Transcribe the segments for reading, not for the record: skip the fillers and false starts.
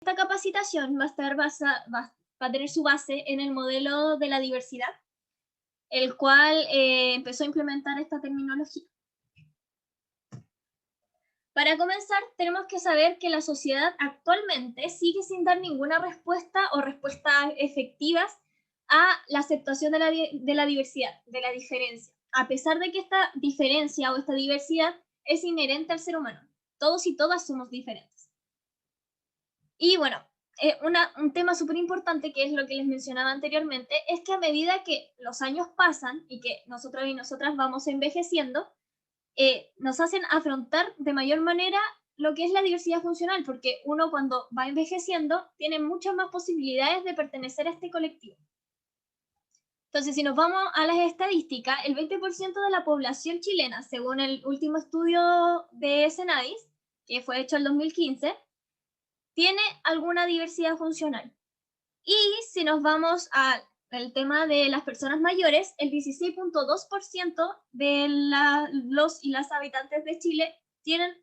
esta capacitación va a estar va a tener su base en el modelo de la diversidad, el cual empezó a implementar esta terminología. Para comenzar, tenemos que saber que la sociedad actualmente sigue sin dar ninguna respuesta o respuestas efectivas a la aceptación de la diversidad, de la diferencia, a pesar de que esta diferencia o esta diversidad es inherente al ser humano. Todos y todas somos diferentes. Y bueno, un tema súper importante, que es lo que les mencionaba anteriormente, es que a medida que los años pasan y que nosotros y nosotras vamos envejeciendo, nos hacen afrontar de mayor manera lo que es la diversidad funcional, porque uno cuando va envejeciendo tiene muchas más posibilidades de pertenecer a este colectivo. Entonces, si nos vamos a las estadísticas, el 20% de la población chilena, según el último estudio de Senadis, que fue hecho en 2015, tiene alguna diversidad funcional. Y si nos vamos al tema de las personas mayores, el 16.2% de los y las habitantes de Chile tienen,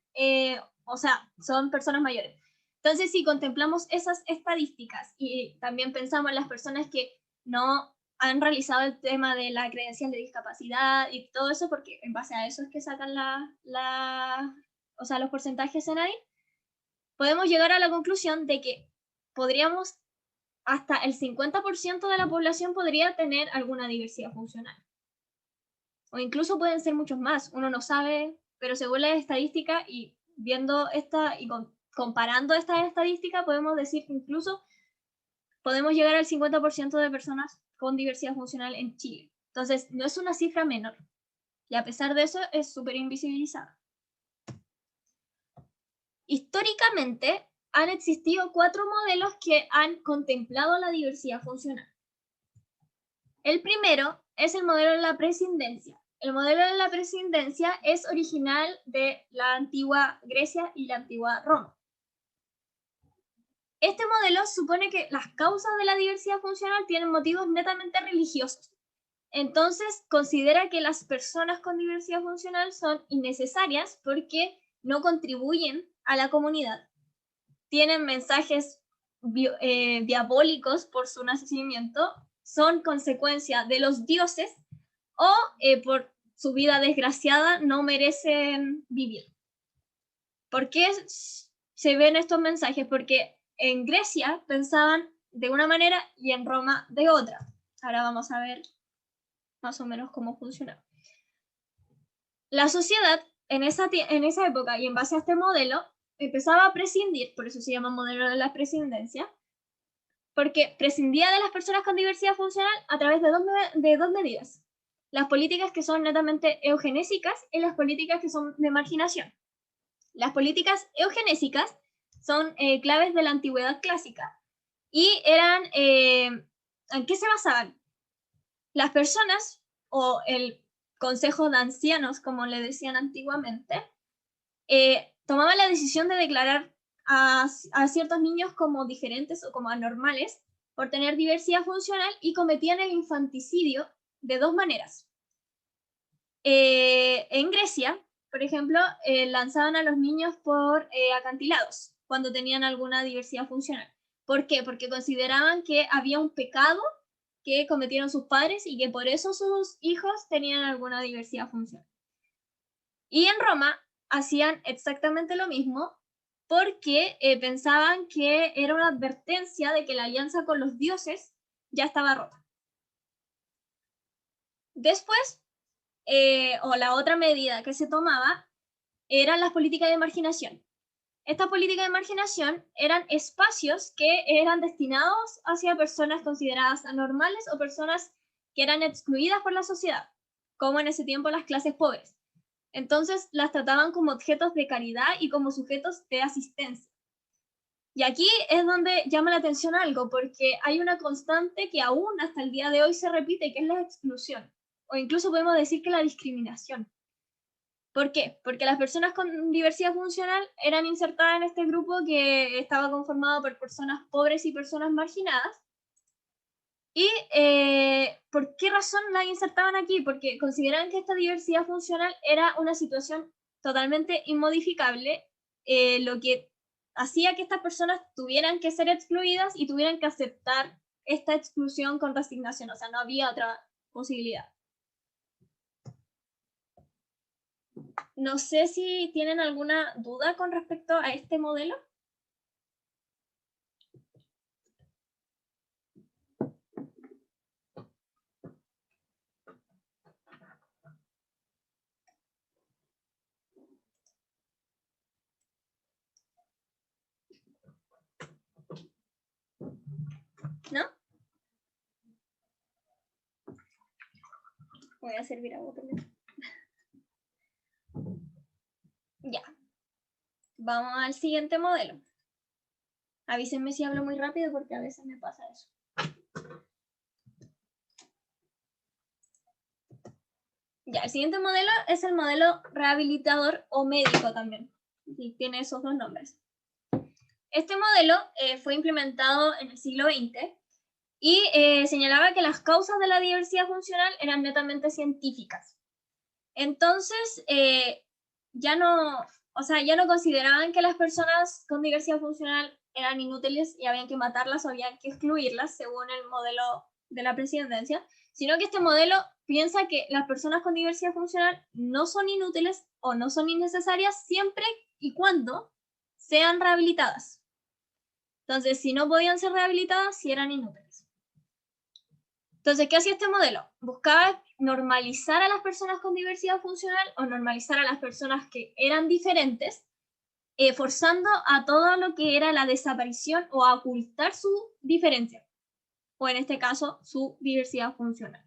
son personas mayores. Entonces, si contemplamos esas estadísticas y también pensamos en las personas que no han realizado el tema de la credencial de discapacidad y todo eso, porque en base a eso es que sacan los porcentajes en ahí, podemos llegar a la conclusión de que podríamos, hasta el 50% de la población podría tener alguna diversidad funcional. O incluso pueden ser muchos más, uno no sabe, pero según las estadísticas y viendo esta y comparando estas estadísticas, podemos decir que incluso podemos llegar al 50% de personas con diversidad funcional en Chile. Entonces, no es una cifra menor. Y a pesar de eso, es súper invisibilizada. Históricamente, han existido 4 modelos que han contemplado la diversidad funcional. El primero es el modelo de la prescindencia. El modelo de la prescindencia es original de la antigua Grecia y la antigua Roma. Este modelo supone que las causas de la diversidad funcional tienen motivos netamente religiosos. Entonces, considera que las personas con diversidad funcional son innecesarias porque no contribuyen a la comunidad. Tienen mensajes diabólicos por su nacimiento, son consecuencia de los dioses o por su vida desgraciada no merecen vivir. ¿Por qué se ven estos mensajes? Porque en Grecia pensaban de una manera y en Roma de otra. Ahora vamos a ver más o menos cómo funciona. La sociedad en esa época y en base a este modelo empezaba a prescindir, por eso se llama modelo de la prescindencia, porque prescindía de las personas con diversidad funcional a través de dos medidas. Las políticas que son netamente eugenésicas y las políticas que son de marginación. Las políticas eugenésicas son claves de la antigüedad clásica y eran, ¿en qué se basaban? Las personas o el consejo de ancianos, como le decían antiguamente, tomaban la decisión de declarar a ciertos niños como diferentes o como anormales por tener diversidad funcional y cometían el infanticidio de 2 maneras. En Grecia, por ejemplo, lanzaban a los niños por acantilados cuando tenían alguna diversidad funcional. ¿Por qué? Porque consideraban que había un pecado que cometieron sus padres y que por eso sus hijos tenían alguna diversidad funcional. Y en Roma hacían exactamente lo mismo porque pensaban que era una advertencia de que la alianza con los dioses ya estaba rota. Después, o la otra medida que se tomaba, eran las políticas de marginación. Estas políticas de marginación eran espacios que eran destinados hacia personas consideradas anormales o personas que eran excluidas por la sociedad, como en ese tiempo las clases pobres. Entonces las trataban como objetos de caridad y como sujetos de asistencia. Y aquí es donde llama la atención algo, porque hay una constante que aún hasta el día de hoy se repite, que es la exclusión, o incluso podemos decir que la discriminación. ¿Por qué? Porque las personas con diversidad funcional eran insertadas en este grupo que estaba conformado por personas pobres y personas marginadas. ¿Y por qué razón la insertaban aquí? Porque consideraban que esta diversidad funcional era una situación totalmente inmodificable, lo que hacía que estas personas tuvieran que ser excluidas y tuvieran que aceptar esta exclusión con resignación, o sea, no había otra posibilidad. No sé si tienen alguna duda con respecto a este modelo. ¿No? Voy a servir agua también. Ya. Vamos al siguiente modelo. Avísenme si hablo muy rápido porque a veces me pasa eso. Ya, el siguiente modelo es el modelo rehabilitador o médico también. Y tiene esos dos nombres. Este modelo fue implementado en el siglo XX y señalaba que las causas de la diversidad funcional eran netamente científicas. Entonces, ya no consideraban que las personas con diversidad funcional eran inútiles y habían que matarlas o habían que excluirlas según el modelo de la presidencia, sino que este modelo piensa que las personas con diversidad funcional no son inútiles o no son innecesarias siempre y cuando sean rehabilitadas. Entonces, si no podían ser rehabilitadas, sí eran inútiles. Entonces, ¿qué hacía este modelo? Buscaba normalizar a las personas con diversidad funcional o normalizar a las personas que eran diferentes, forzando a todo lo que era la desaparición o a ocultar su diferencia, o en este caso, su diversidad funcional.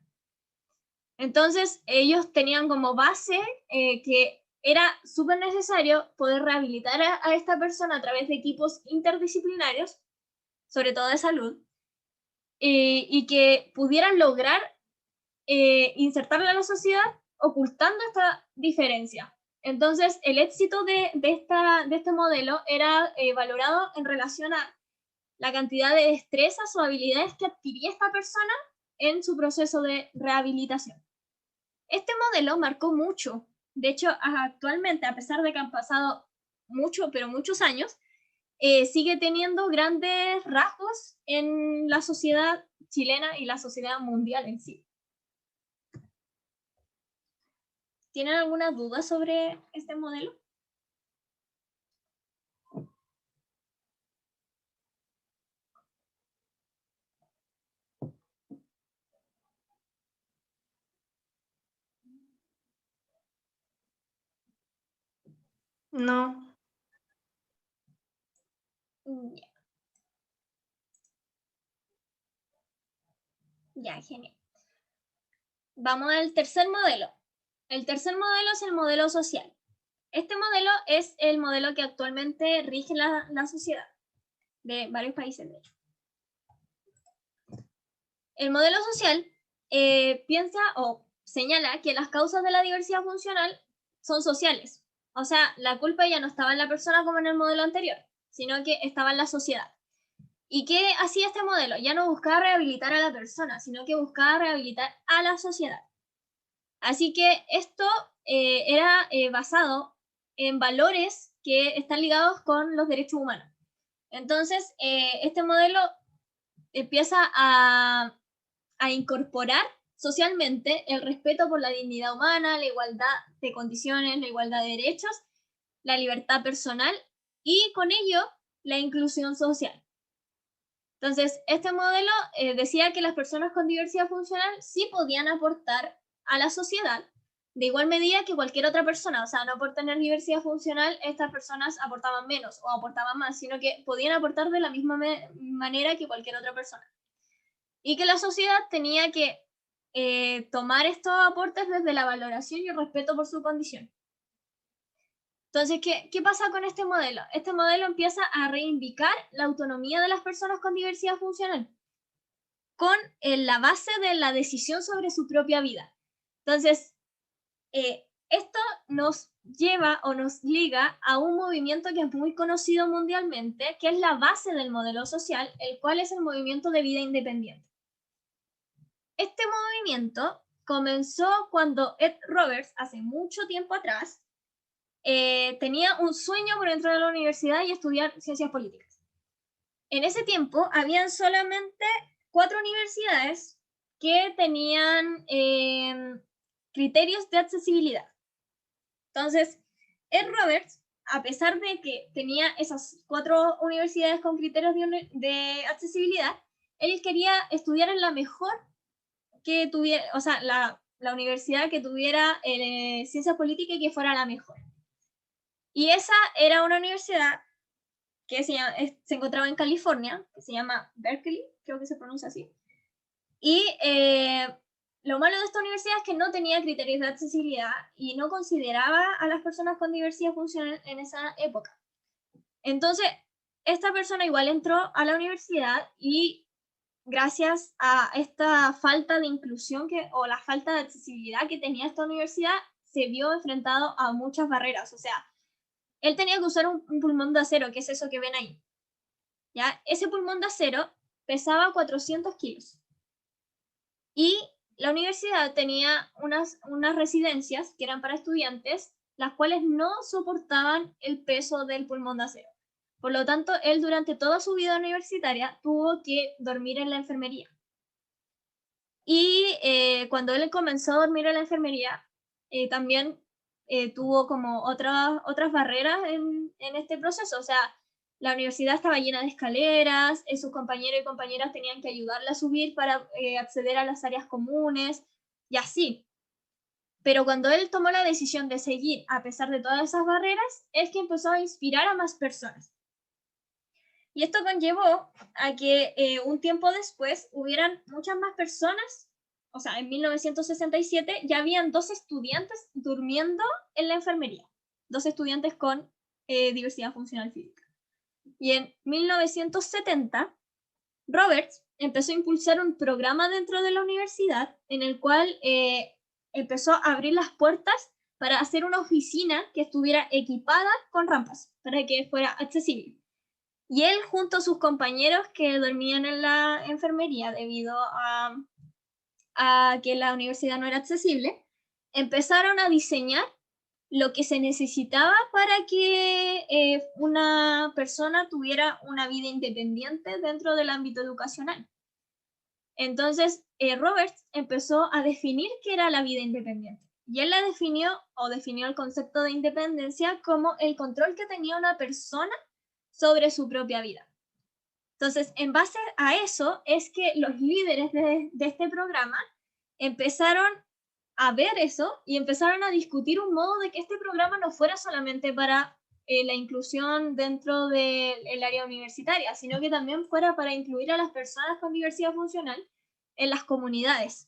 Entonces, ellos tenían como base que era súper necesario poder rehabilitar a esta persona a través de equipos interdisciplinarios, sobre todo de salud, y que pudieran lograr insertarla en la sociedad ocultando esta diferencia. Entonces, el éxito de este modelo era valorado en relación a la cantidad de destrezas o habilidades que adquiría esta persona en su proceso de rehabilitación. Este modelo marcó mucho. De hecho, actualmente, a pesar de que han pasado muchos años, sigue teniendo grandes rasgos en la sociedad chilena y la sociedad mundial en sí. ¿Tienen alguna duda sobre este modelo? No. Ya, ya, genial. Vamos al tercer modelo. El tercer modelo es el modelo social. Este modelo es el modelo que actualmente rige la sociedad de varios países, de hecho. El modelo social piensa o señala que las causas de la diversidad funcional son sociales. O sea, la culpa ya no estaba en la persona como en el modelo anterior, sino que estaba en la sociedad. ¿Y qué hacía este modelo? Ya no buscaba rehabilitar a la persona, sino que buscaba rehabilitar a la sociedad. Así que esto era basado en valores que están ligados con los derechos humanos. Entonces, este modelo empieza a incorporar socialmente el respeto por la dignidad humana, la igualdad de condiciones, la igualdad de derechos, la libertad personal y con ello la inclusión social. Entonces, este modelo decía que las personas con diversidad funcional sí podían aportar a la sociedad de igual medida que cualquier otra persona. O sea, no por tener diversidad funcional, estas personas aportaban menos o aportaban más, sino que podían aportar de la misma manera que cualquier otra persona. Y que la sociedad tenía que tomar estos aportes desde la valoración y el respeto por su condición. Entonces, ¿qué pasa con este modelo? Este modelo empieza a reivindicar la autonomía de las personas con diversidad funcional con la base de la decisión sobre su propia vida. Entonces, esto nos lleva o nos liga a un movimiento que es muy conocido mundialmente, que es la base del modelo social, el cual es el movimiento de vida independiente. Este movimiento comenzó cuando Ed Roberts, hace mucho tiempo atrás, tenía un sueño por entrar a la universidad y estudiar ciencias políticas. En ese tiempo, habían solamente 4 universidades que tenían criterios de accesibilidad. Entonces, Ed Roberts, a pesar de que tenía esas 4 universidades con criterios de accesibilidad, él quería estudiar en la mejor que tuviera, o sea, la universidad que tuviera ciencias políticas y que fuera la mejor. Y esa era una universidad que se encontraba en California, que se llama Berkeley, creo que se pronuncia así. Y lo malo de esta universidad es que no tenía criterios de accesibilidad y no consideraba a las personas con diversidad funcional en esa época. Entonces, esta persona igual entró a la universidad y gracias a esta falta de inclusión o la falta de accesibilidad que tenía esta universidad, se vio enfrentado a muchas barreras. O sea, él tenía que usar un pulmón de acero, que es eso que ven ahí. ¿Ya? Ese pulmón de acero pesaba 400 kilos. Y la universidad tenía unas residencias que eran para estudiantes, las cuales no soportaban el peso del pulmón de acero. Por lo tanto, él durante toda su vida universitaria tuvo que dormir en la enfermería. Y cuando él comenzó a dormir en la enfermería, también tuvo como otras barreras en este proceso. O sea, la universidad estaba llena de escaleras, sus compañeros y compañeras tenían que ayudarle a subir para acceder a las áreas comunes, y así. Pero cuando él tomó la decisión de seguir a pesar de todas esas barreras, es que empezó a inspirar a más personas. Y esto conllevó a que un tiempo después hubieran muchas más personas, o sea, en 1967 ya habían 2 estudiantes durmiendo en la enfermería, 2 estudiantes con diversidad funcional física. Y en 1970, Roberts empezó a impulsar un programa dentro de la universidad en el cual empezó a abrir las puertas para hacer una oficina que estuviera equipada con rampas, para que fuera accesible. Y él, junto a sus compañeros que dormían en la enfermería debido a que la universidad no era accesible, empezaron a diseñar lo que se necesitaba para que una persona tuviera una vida independiente dentro del ámbito educacional. Entonces, Roberts empezó a definir qué era la vida independiente. Y él la definió el concepto de independencia como el control que tenía una persona sobre su propia vida. Entonces, en base a eso es que los líderes de este programa empezaron a ver eso y empezaron a discutir un modo de que este programa no fuera solamente para la inclusión dentro del área universitaria, sino que también fuera para incluir a las personas con diversidad funcional en las comunidades.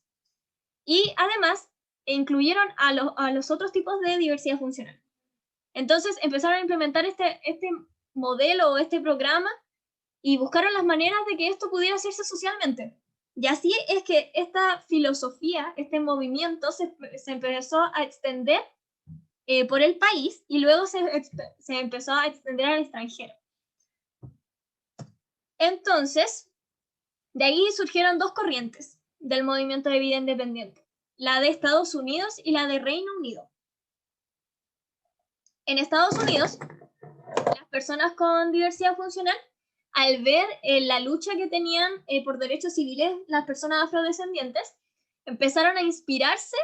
Y además, incluyeron a los otros tipos de diversidad funcional. Entonces, empezaron a implementar este modelo o este programa y buscaron las maneras de que esto pudiera hacerse socialmente. Y así es que esta filosofía, este movimiento se empezó a extender por el país y luego se empezó a extender al extranjero. Entonces, de ahí surgieron 2 corrientes del movimiento de vida independiente, la de Estados Unidos y la de Reino Unido. En Estados Unidos, las personas con diversidad funcional, al ver la lucha que tenían por derechos civiles las personas afrodescendientes, empezaron a inspirarse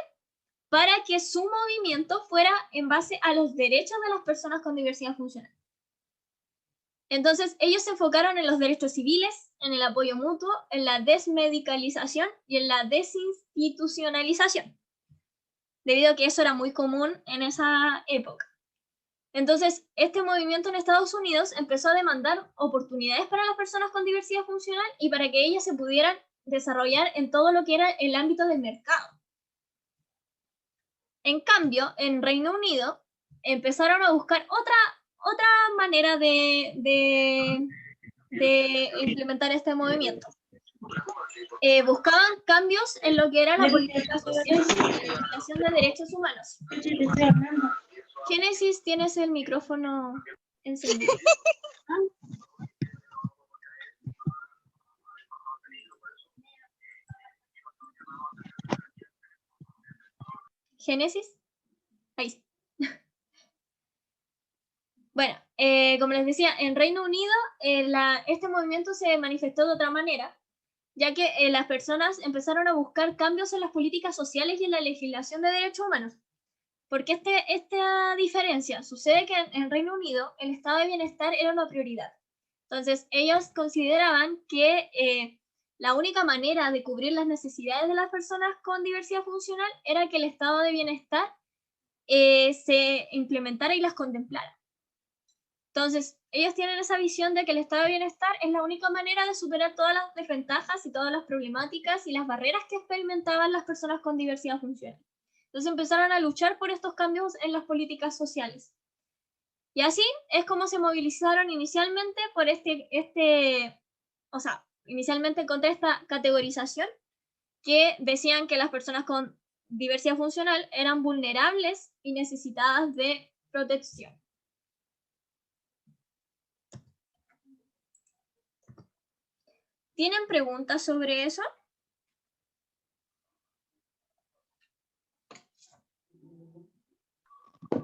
para que su movimiento fuera en base a los derechos de las personas con diversidad funcional. Entonces, ellos se enfocaron en los derechos civiles, en el apoyo mutuo, en la desmedicalización y en la desinstitucionalización, debido a que eso era muy común en esa época. Entonces, este movimiento en Estados Unidos empezó a demandar oportunidades para las personas con diversidad funcional y para que ellas se pudieran desarrollar en todo lo que era el ámbito del mercado. En cambio, en Reino Unido empezaron a buscar otra manera de implementar este movimiento. Buscaban cambios en lo que era la política social y la legislación de derechos humanos. Génesis, tienes el micrófono encendido. Génesis, ahí sí. Bueno, como les decía, en Reino Unido este movimiento se manifestó de otra manera, ya que las personas empezaron a buscar cambios en las políticas sociales y en la legislación de derechos humanos. Porque esta diferencia sucede que en Reino Unido el estado de bienestar era una prioridad. Entonces, ellos consideraban que la única manera de cubrir las necesidades de las personas con diversidad funcional era que el estado de bienestar se implementara y las contemplara. Entonces, ellos tienen esa visión de que el estado de bienestar es la única manera de superar todas las desventajas y todas las problemáticas y las barreras que experimentaban las personas con diversidad funcional. Entonces empezaron a luchar por estos cambios en las políticas sociales. Y así es como se movilizaron inicialmente por inicialmente contra esta categorización que decían que las personas con diversidad funcional eran vulnerables y necesitadas de protección. ¿Tienen preguntas sobre eso?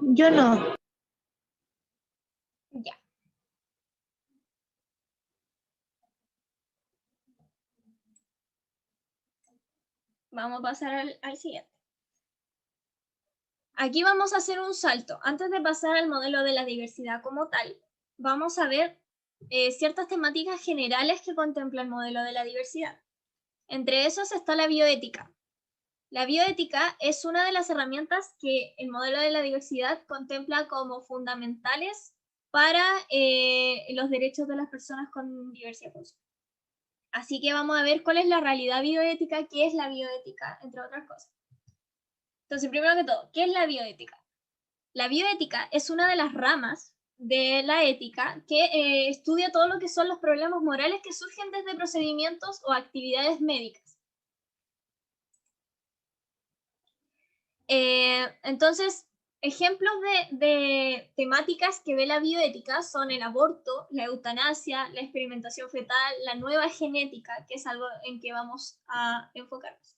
Yo no. Ya. Vamos a pasar al siguiente. Aquí vamos a hacer un salto. Antes de pasar al modelo de la diversidad como tal, vamos a ver ciertas temáticas generales que contempla el modelo de la diversidad. Entre esos está la bioética. La bioética es una de las herramientas que el modelo de la diversidad contempla como fundamentales para los derechos de las personas con diversidad funcional. Así que vamos a ver cuál es la realidad bioética, qué es la bioética, entre otras cosas. Entonces, primero que todo, ¿qué es la bioética? La bioética es una de las ramas de la ética que estudia todo lo que son los problemas morales que surgen desde procedimientos o actividades médicas. Entonces, ejemplos de temáticas que ve la bioética son el aborto, la eutanasia, la experimentación fetal, la nueva genética, que es algo en que vamos a enfocarnos.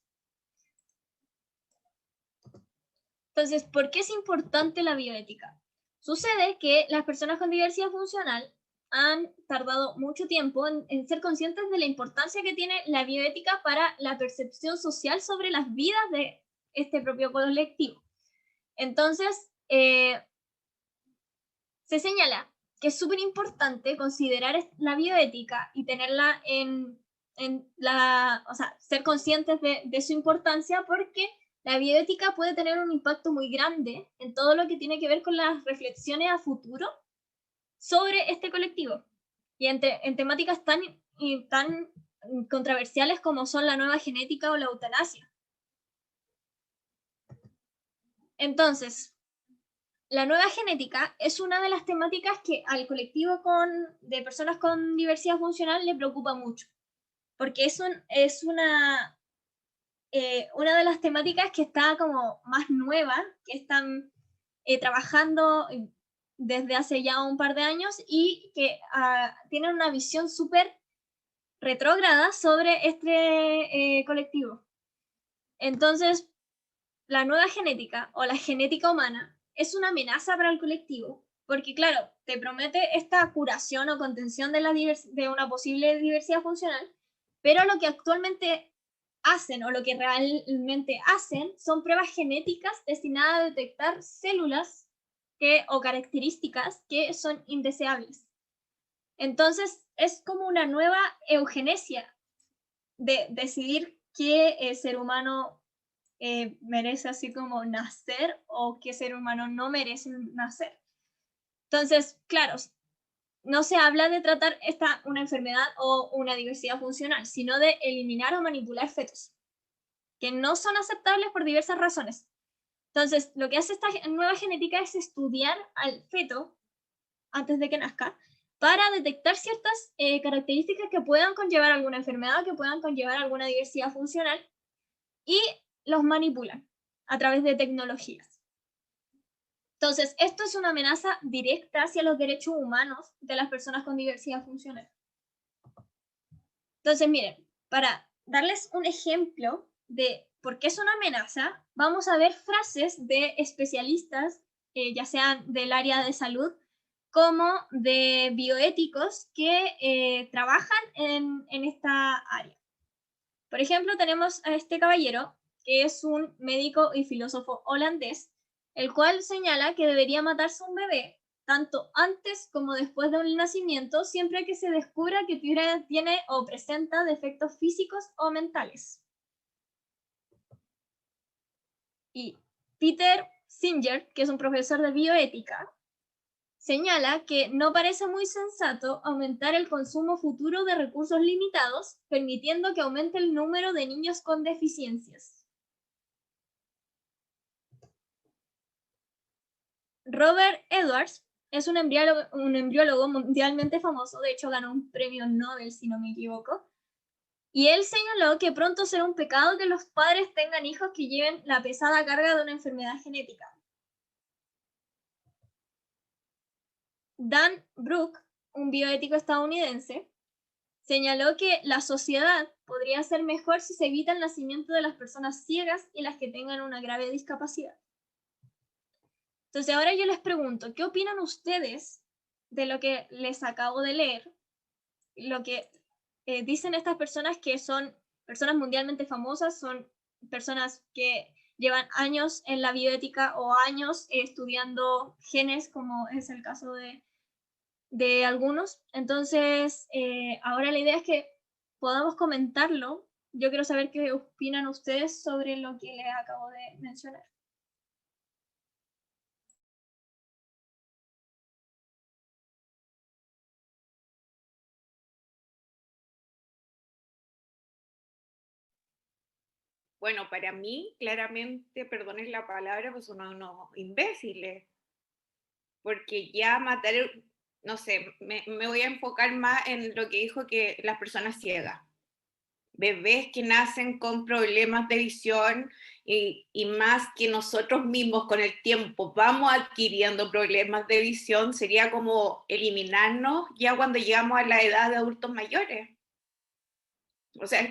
Entonces, ¿por qué es importante la bioética? Sucede que las personas con diversidad funcional han tardado mucho tiempo en ser conscientes de la importancia que tiene la bioética para la percepción social sobre las vidas de este propio colectivo. Entonces, se señala que es súper importante considerar la bioética y tenerla ser conscientes de su importancia, porque la bioética puede tener un impacto muy grande en todo lo que tiene que ver con las reflexiones a futuro sobre este colectivo. Y en temáticas tan controversiales como son la nueva genética o la eutanasia. Entonces, la nueva genética es una de las temáticas que al colectivo de personas con diversidad funcional le preocupa mucho, porque es una de las temáticas que está como más nueva, que están trabajando desde hace ya un par de años y que tienen una visión súper retrógrada sobre este colectivo. Entonces, la nueva genética o la genética humana es una amenaza para el colectivo, porque claro, te promete esta curación o contención de una posible diversidad funcional, pero lo que actualmente hacen o lo que realmente hacen son pruebas genéticas destinadas a detectar células o características que son indeseables. Entonces, es como una nueva eugenesia de decidir qué ser humano merece así como nacer o qué ser humano no merece nacer. Entonces, claro, no se habla de tratar una enfermedad o una diversidad funcional, sino de eliminar o manipular fetos, que no son aceptables por diversas razones. Entonces, lo que hace esta nueva genética es estudiar al feto antes de que nazca para detectar ciertas características que puedan conllevar alguna enfermedad, que puedan conllevar alguna diversidad funcional, y los manipulan a través de tecnologías. Entonces, esto es una amenaza directa hacia los derechos humanos de las personas con diversidad funcional. Entonces, miren, para darles un ejemplo de por qué es una amenaza, vamos a ver frases de especialistas, ya sean del área de salud, como de bioéticos que trabajan en esta área. Por ejemplo, tenemos a este caballero, que es un médico y filósofo holandés, el cual señala que debería matarse un bebé tanto antes como después del nacimiento, siempre que se descubra que tiene o presenta defectos físicos o mentales. Y Peter Singer, que es un profesor de bioética, señala que no parece muy sensato aumentar el consumo futuro de recursos limitados, permitiendo que aumente el número de niños con deficiencias. Robert Edwards es un embriólogo mundialmente famoso, de hecho ganó un premio Nobel, si no me equivoco, y él señaló que pronto será un pecado que los padres tengan hijos que lleven la pesada carga de una enfermedad genética. Dan Brook, un bioético estadounidense, señaló que la sociedad podría ser mejor si se evita el nacimiento de las personas ciegas y las que tengan una grave discapacidad. Entonces ahora yo les pregunto, ¿qué opinan ustedes de lo que les acabo de leer? Lo que dicen estas personas, que son personas mundialmente famosas, son personas que llevan años en la bioética o años estudiando genes, como es el caso de algunos. Entonces, ahora la idea es que podamos comentarlo. Yo quiero saber qué opinan ustedes sobre lo que les acabo de mencionar. Bueno, para mí, claramente, perdones la palabra, pues son unos imbéciles, porque ya matar, no sé, me voy a enfocar más en lo que dijo, que las personas ciegas. Bebés que nacen con problemas de visión y más que nosotros mismos con el tiempo vamos adquiriendo problemas de visión, sería como eliminarnos ya cuando llegamos a la edad de adultos mayores. O sea,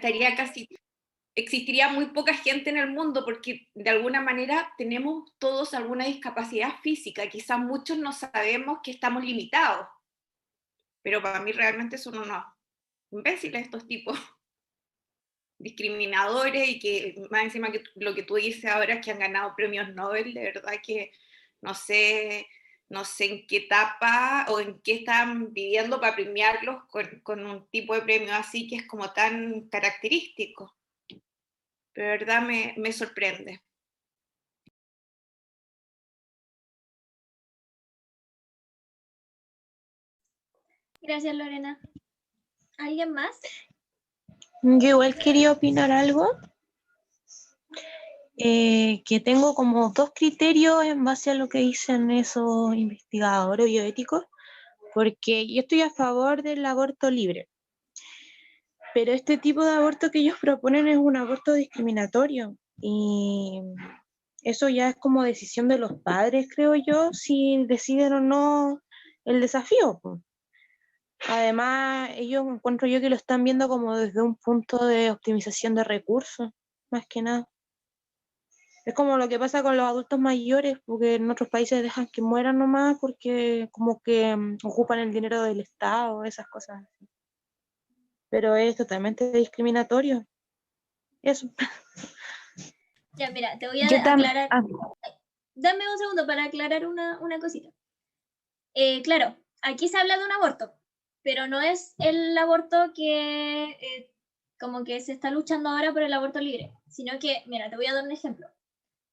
existiría muy poca gente en el mundo porque de alguna manera tenemos todos alguna discapacidad física. Quizás muchos no sabemos que estamos limitados, pero para mí realmente son unos imbéciles estos tipos, discriminadores, y que más encima que lo que tú dices ahora es que han ganado premios Nobel. De verdad que no sé, no sé en qué etapa o en qué están viviendo para premiarlos con un tipo de premio así que es como tan característico. De verdad me sorprende. Gracias, Lorena. ¿Alguien más? Yo igual quería opinar algo, que tengo como dos criterios en base a lo que dicen esos investigadores bioéticos, porque yo estoy a favor del aborto libre, pero este tipo de aborto que ellos proponen es un aborto discriminatorio y eso ya es como decisión de los padres, creo yo, si deciden o no el desafío, pues. Además, ellos encuentro yo que lo están viendo como desde un punto de optimización de recursos, más que nada. Es como lo que pasa con los adultos mayores, porque en otros países dejan que mueran nomás porque como que ocupan el dinero del Estado, esas cosas. Pero es totalmente discriminatorio. Eso. Ya, mira, te voy Yo a también. aclarar. Dame un segundo para aclarar una cosita. Claro, aquí se habla de un aborto, pero no es el aborto que como que se está luchando ahora por el aborto libre, sino que, mira, te voy a dar un ejemplo.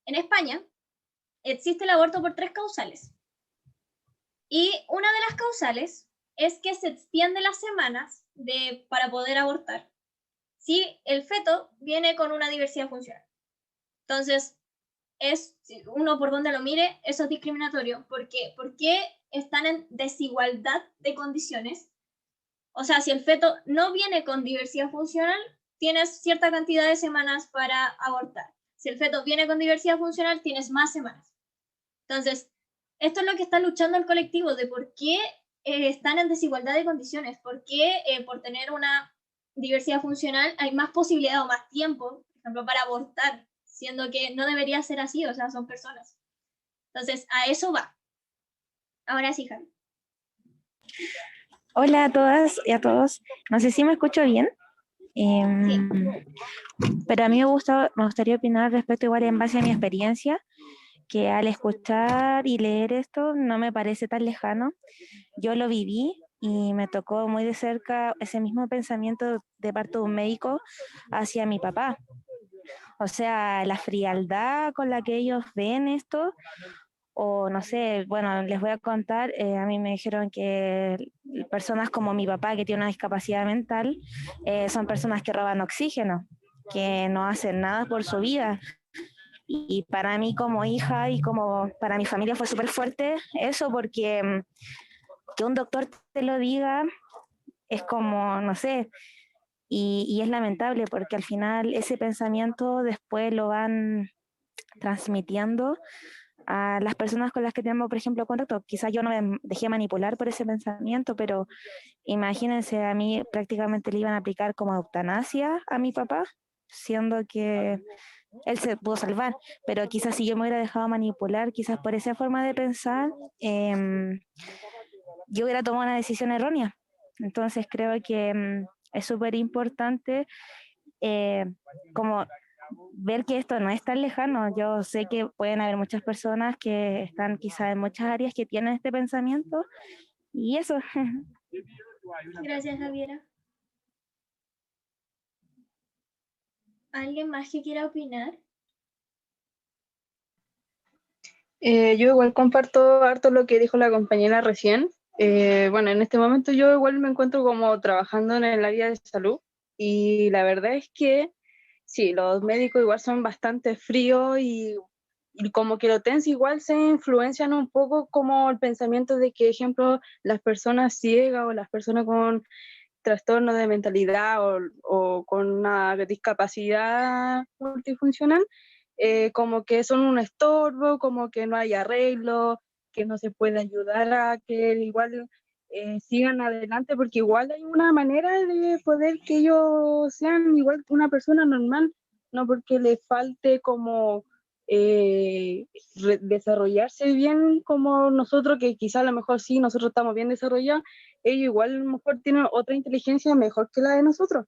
En España existe el aborto por 3 causales. Y una de las causales es que se extiende las semanas para poder abortar si el feto viene con una diversidad funcional. Entonces, uno por donde lo mire, eso es discriminatorio. ¿Por qué están en desigualdad de condiciones? O sea, si el feto no viene con diversidad funcional, tienes cierta cantidad de semanas para abortar. Si el feto viene con diversidad funcional, tienes más semanas. Entonces, esto es lo que está luchando el colectivo, de por qué están en desigualdad de condiciones, por qué por tener una diversidad funcional hay más posibilidad o más tiempo, por ejemplo, para abortar, siendo que no debería ser así, o sea, son personas. Entonces, a eso va. Ahora sí, Javi. Hola a todas y a todos. No sé si me escucho bien, Sí. pero a mí me gustaría opinar respecto igual en base a mi experiencia, que al escuchar y leer esto no me parece tan lejano. Yo lo viví y me tocó muy de cerca ese mismo pensamiento de parte de un médico hacia mi papá. O sea, la frialdad con la que ellos ven esto, o no sé, bueno, les voy a contar, a mí me dijeron que personas como mi papá, que tiene una discapacidad mental, son personas que roban oxígeno, que no hacen nada por su vida. Y para mí como hija y como para mi familia fue súper fuerte eso, porque que un doctor te lo diga es como, no sé, y es lamentable porque al final ese pensamiento después lo van transmitiendo a las personas con las que tenemos, por ejemplo, contacto. Quizás yo no me dejé manipular por ese pensamiento, pero imagínense, a mí prácticamente le iban a aplicar como eutanasia a mi papá, siendo que él se pudo salvar, pero quizás si yo me hubiera dejado manipular, quizás por esa forma de pensar, yo hubiera tomado una decisión errónea. Entonces creo que es súper importante eh, como ver que esto no es tan lejano. Yo sé que pueden haber muchas personas que están quizás en muchas áreas que tienen este pensamiento y eso. Gracias, Javiera. ¿Alguien más que quiera opinar? Yo igual comparto harto lo que dijo la compañera recién. Bueno, en este momento yo igual me encuentro como trabajando en el área de salud y la verdad es que sí, los médicos igual son bastante fríos y como que los TENS igual se influencian un poco como el pensamiento de que, ejemplo, las personas ciegas o las personas con trastorno de mentalidad o con una discapacidad multifuncional, como que son un estorbo, como que no hay arreglo, que no se puede ayudar a que igual sigan adelante, porque igual hay una manera de poder que ellos sean igual que una persona normal, no porque les falte como desarrollarse bien como nosotros, que quizá a lo mejor sí, nosotros estamos bien desarrollados, ellos igual a lo mejor tienen otra inteligencia mejor que la de nosotros.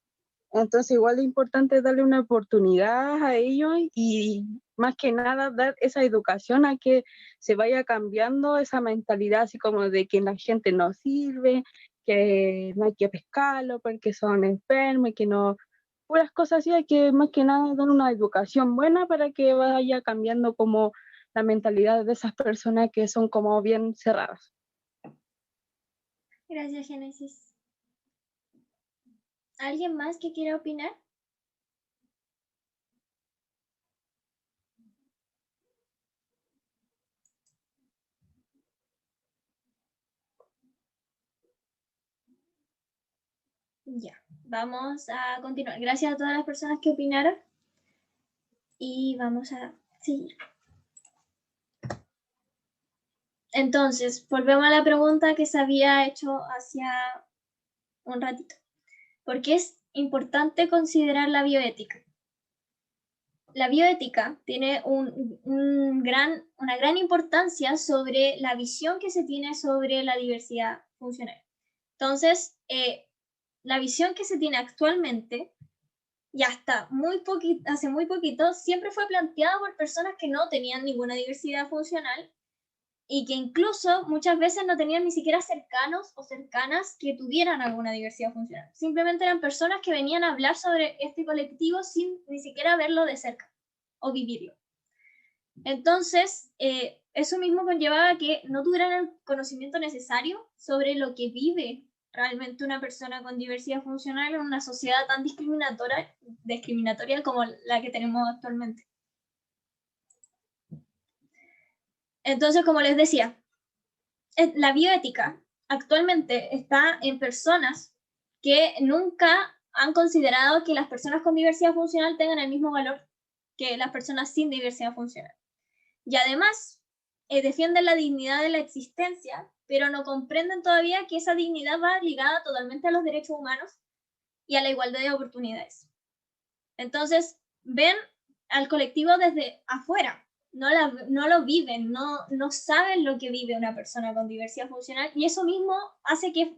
Entonces igual es importante darle una oportunidad a ellos y más que nada dar esa educación a que se vaya cambiando esa mentalidad así como de que la gente no sirve, que no hay que pescarlo porque son enfermos y que no, puras cosas así, hay que más que nada dar una educación buena para que vaya cambiando como la mentalidad de esas personas que son como bien cerradas. Gracias, Génesis. ¿Alguien más que quiera opinar? Ya, vamos a continuar. Gracias a todas las personas que opinaron y vamos a seguir. Entonces, volvemos a la pregunta que se había hecho hacía un ratito. ¿Por qué es importante considerar la bioética? La bioética tiene una gran importancia sobre la visión que se tiene sobre la diversidad funcional. Entonces, la visión que se tiene actualmente, y hasta hace muy poquito, siempre fue planteada por personas que no tenían ninguna diversidad funcional y que incluso muchas veces no tenían ni siquiera cercanos o cercanas que tuvieran alguna diversidad funcional. Simplemente eran personas que venían a hablar sobre este colectivo sin ni siquiera verlo de cerca o vivirlo. Entonces, eso mismo conllevaba que no tuvieran el conocimiento necesario sobre lo que vive realmente una persona con diversidad funcional en una sociedad tan discriminatoria como la que tenemos actualmente. Entonces, como les decía, la bioética actualmente está en personas que nunca han considerado que las personas con diversidad funcional tengan el mismo valor que las personas sin diversidad funcional. Y además, defienden la dignidad de la existencia, pero no comprenden todavía que esa dignidad va ligada totalmente a los derechos humanos y a la igualdad de oportunidades. Entonces, ven al colectivo desde afuera, no lo viven, no saben lo que vive una persona con diversidad funcional, y eso mismo hace que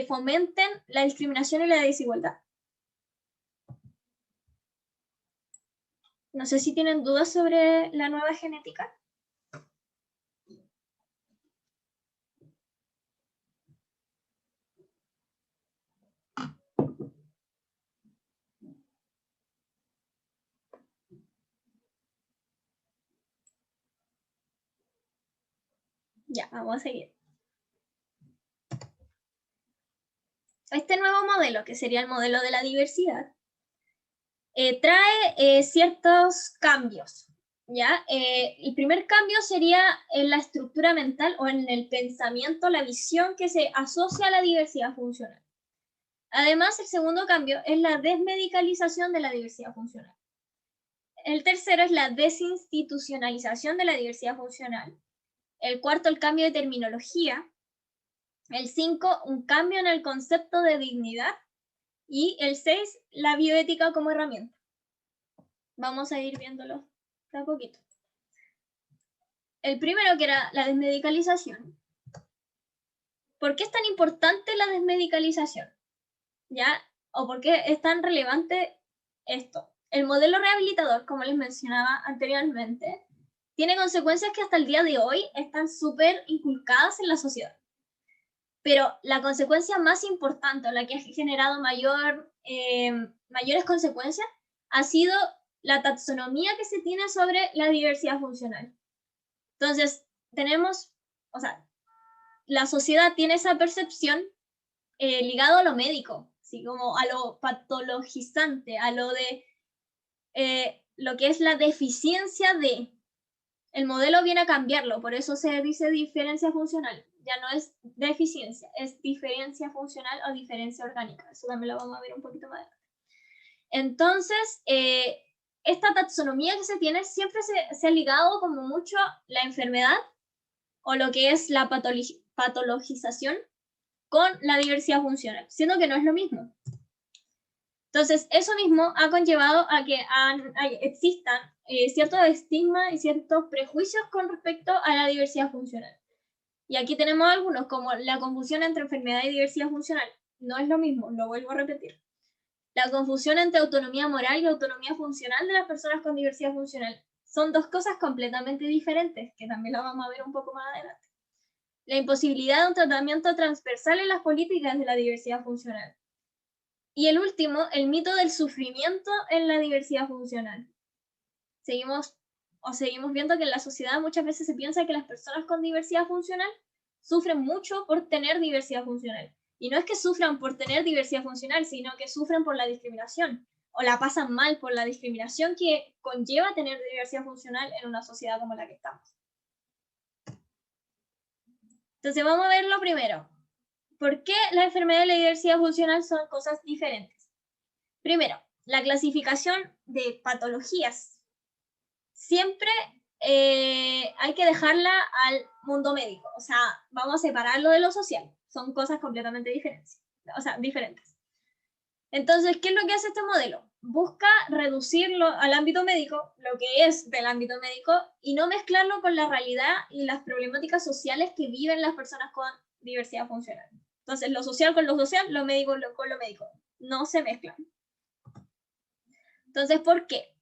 fomenten la discriminación y la desigualdad. No sé si tienen dudas sobre la nueva genética. Ya, vamos a seguir. Este nuevo modelo, que sería el modelo de la diversidad, trae ciertos cambios, ¿ya? El primer cambio sería en la estructura mental o en el pensamiento, la visión que se asocia a la diversidad funcional. Además, el segundo cambio es la desmedicalización de la diversidad funcional. El tercero es la desinstitucionalización de la diversidad funcional. El cuarto, el cambio de terminología. El 5, un cambio en el concepto de dignidad. Y el 6, la bioética como herramienta. Vamos a ir viéndolo de a poquito. El primero, que era la desmedicalización. ¿Por qué es tan importante la desmedicalización? ¿Ya? ¿O por qué es tan relevante esto? El modelo rehabilitador, como les mencionaba anteriormente, tiene consecuencias que hasta el día de hoy están súper inculcadas en la sociedad. Pero la consecuencia más importante, o la que ha generado mayores consecuencias, ha sido la taxonomía que se tiene sobre la diversidad funcional. Entonces, la sociedad tiene esa percepción ligado a lo médico, así como a lo patologizante, a lo de lo que es la deficiencia de. El modelo viene a cambiarlo, por eso se dice diferencia funcional. Ya no es deficiencia, es diferencia funcional o diferencia orgánica. Eso también lo vamos a ver un poquito más adelante. Entonces, esta taxonomía que se tiene siempre se ha ligado como mucho la enfermedad o lo que es la patologización con la diversidad funcional, siendo que no es lo mismo. Entonces, eso mismo ha conllevado a que existan ciertos estigmas y ciertos prejuicios con respecto a la diversidad funcional. Y aquí tenemos algunos, como la confusión entre enfermedad y diversidad funcional. No es lo mismo, lo vuelvo a repetir. La confusión entre autonomía moral y autonomía funcional de las personas con diversidad funcional. Son dos cosas completamente diferentes, que también la vamos a ver un poco más adelante. La imposibilidad de un tratamiento transversal en las políticas de la diversidad funcional. Y el último, el mito del sufrimiento en la diversidad funcional. Seguimos viendo que en la sociedad muchas veces se piensa que las personas con diversidad funcional sufren mucho por tener diversidad funcional. Y no es que sufran por tener diversidad funcional, sino que sufren por la discriminación o la pasan mal por la discriminación que conlleva tener diversidad funcional en una sociedad como la que estamos. Entonces vamos a ver lo primero. ¿Por qué la enfermedad y la diversidad funcional son cosas diferentes? Primero, la clasificación de patologías. Siempre hay que dejarla al mundo médico. O sea, vamos a separarlo de lo social. Son cosas completamente diferentes. Entonces, ¿qué es lo que hace este modelo? Busca reducirlo al ámbito médico, lo que es del ámbito médico, y no mezclarlo con la realidad y las problemáticas sociales que viven las personas con diversidad funcional. Entonces, lo social con lo social, lo médico con lo médico. No se mezclan. Entonces, ¿por qué?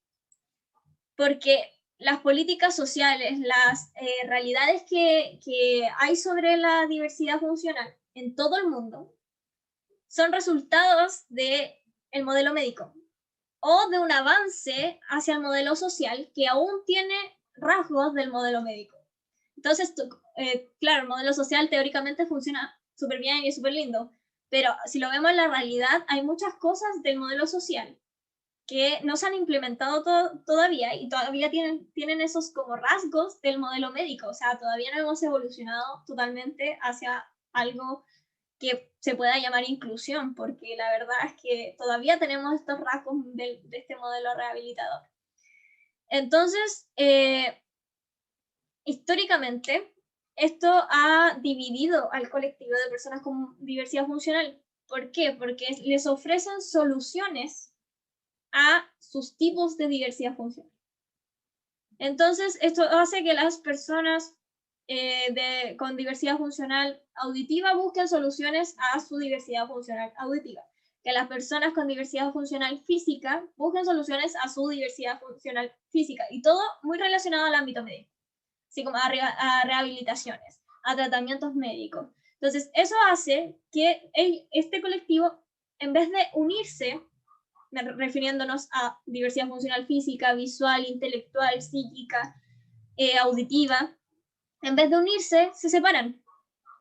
Porque las políticas sociales, las realidades que hay sobre la diversidad funcional en todo el mundo son resultados del modelo médico o de un avance hacia el modelo social que aún tiene rasgos del modelo médico. Entonces, claro, el modelo social teóricamente funciona súper bien y es súper lindo, pero si lo vemos en la realidad, hay muchas cosas del modelo social que no se han implementado todavía y todavía tienen esos como rasgos del modelo médico. O sea, todavía no hemos evolucionado totalmente hacia algo que se pueda llamar inclusión, porque la verdad es que todavía tenemos estos rasgos de este modelo rehabilitador. Entonces, históricamente, esto ha dividido al colectivo de personas con diversidad funcional. ¿Por qué? Porque les ofrecen soluciones a sus tipos de diversidad funcional. Entonces, esto hace que las personas con diversidad funcional auditiva busquen soluciones a su diversidad funcional auditiva. Que las personas con diversidad funcional física busquen soluciones a su diversidad funcional física. Y todo muy relacionado al ámbito médico, así como a rehabilitaciones, a tratamientos médicos. Entonces, eso hace que este colectivo, en vez de unirse, refiriéndonos a diversidad funcional física, visual, intelectual, psíquica, auditiva, en vez de unirse, se separan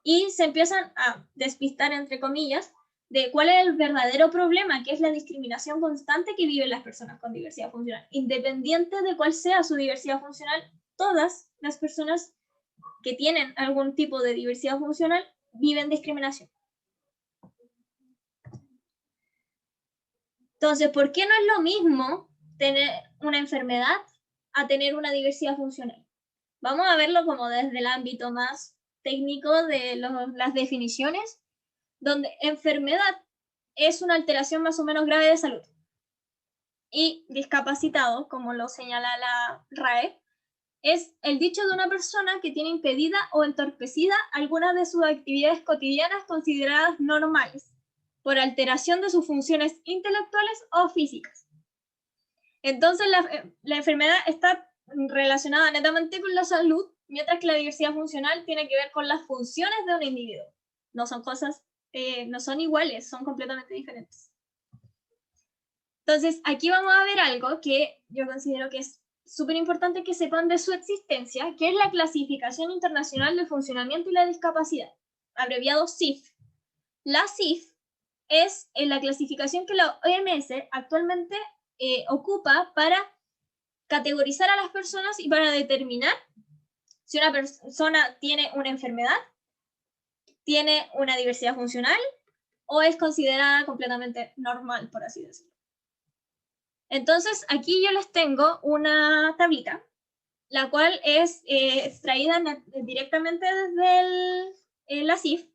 y se empiezan a despistar, entre comillas, de cuál es el verdadero problema, que es la discriminación constante que viven las personas con diversidad funcional. Independiente de cuál sea su diversidad funcional, todas las personas que tienen algún tipo de diversidad funcional viven discriminación. Entonces, ¿por qué no es lo mismo tener una enfermedad a tener una diversidad funcional? Vamos a verlo como desde el ámbito más técnico de las definiciones, donde enfermedad es una alteración más o menos grave de salud. Y discapacitado, como lo señala la RAE, es el dicho de una persona que tiene impedida o entorpecida algunas de sus actividades cotidianas consideradas normales, por alteración de sus funciones intelectuales o físicas. Entonces, la enfermedad está relacionada netamente con la salud, mientras que la diversidad funcional tiene que ver con las funciones de un individuo. No son cosas, no son iguales, son completamente diferentes. Entonces, aquí vamos a ver algo que yo considero que es súper importante que sepan de su existencia, que es la Clasificación Internacional del Funcionamiento y la Discapacidad, abreviado CIF. La CIF es la clasificación que la OMS actualmente ocupa para categorizar a las personas y para determinar si una persona tiene una enfermedad, tiene una diversidad funcional o es considerada completamente normal, por así decirlo. Entonces, aquí yo les tengo una tablita, la cual es extraída directamente desde la CIF.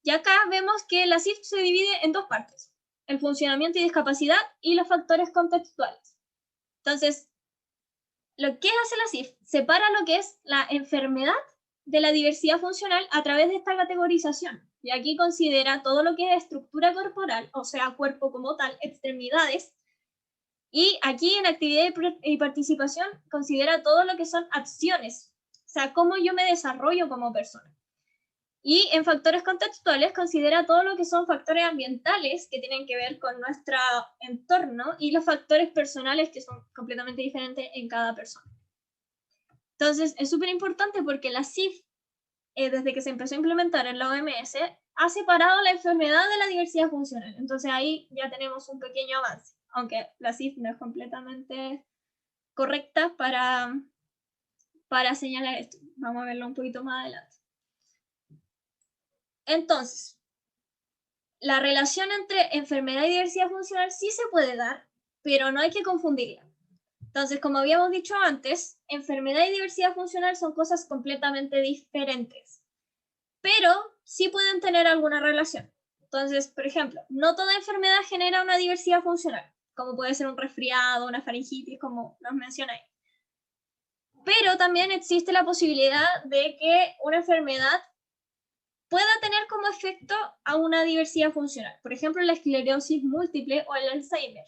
Y acá vemos que la CIF se divide en dos partes: el funcionamiento y discapacidad y los factores contextuales. Entonces, lo que hace la CIF, separa lo que es la enfermedad de la diversidad funcional a través de esta categorización. Y aquí considera todo lo que es estructura corporal, o sea, cuerpo como tal, extremidades. Y aquí en actividad y participación considera todo lo que son acciones, o sea, cómo yo me desarrollo como persona. Y en factores contextuales considera todo lo que son factores ambientales que tienen que ver con nuestro entorno y los factores personales que son completamente diferentes en cada persona. Entonces, es súper importante porque la CIF, desde que se empezó a implementar en la OMS, ha separado la enfermedad de la diversidad funcional. Entonces, ahí ya tenemos un pequeño avance, aunque la CIF no es completamente correcta para señalar esto. Vamos a verlo un poquito más adelante. Entonces, la relación entre enfermedad y diversidad funcional sí se puede dar, pero no hay que confundirla. Entonces, como habíamos dicho antes, enfermedad y diversidad funcional son cosas completamente diferentes, pero sí pueden tener alguna relación. Entonces, por ejemplo, no toda enfermedad genera una diversidad funcional, como puede ser un resfriado, una faringitis, como los mencioné. Pero también existe la posibilidad de que una enfermedad pueda tener como efecto a una diversidad funcional. Por ejemplo, la esclerosis múltiple o el Alzheimer.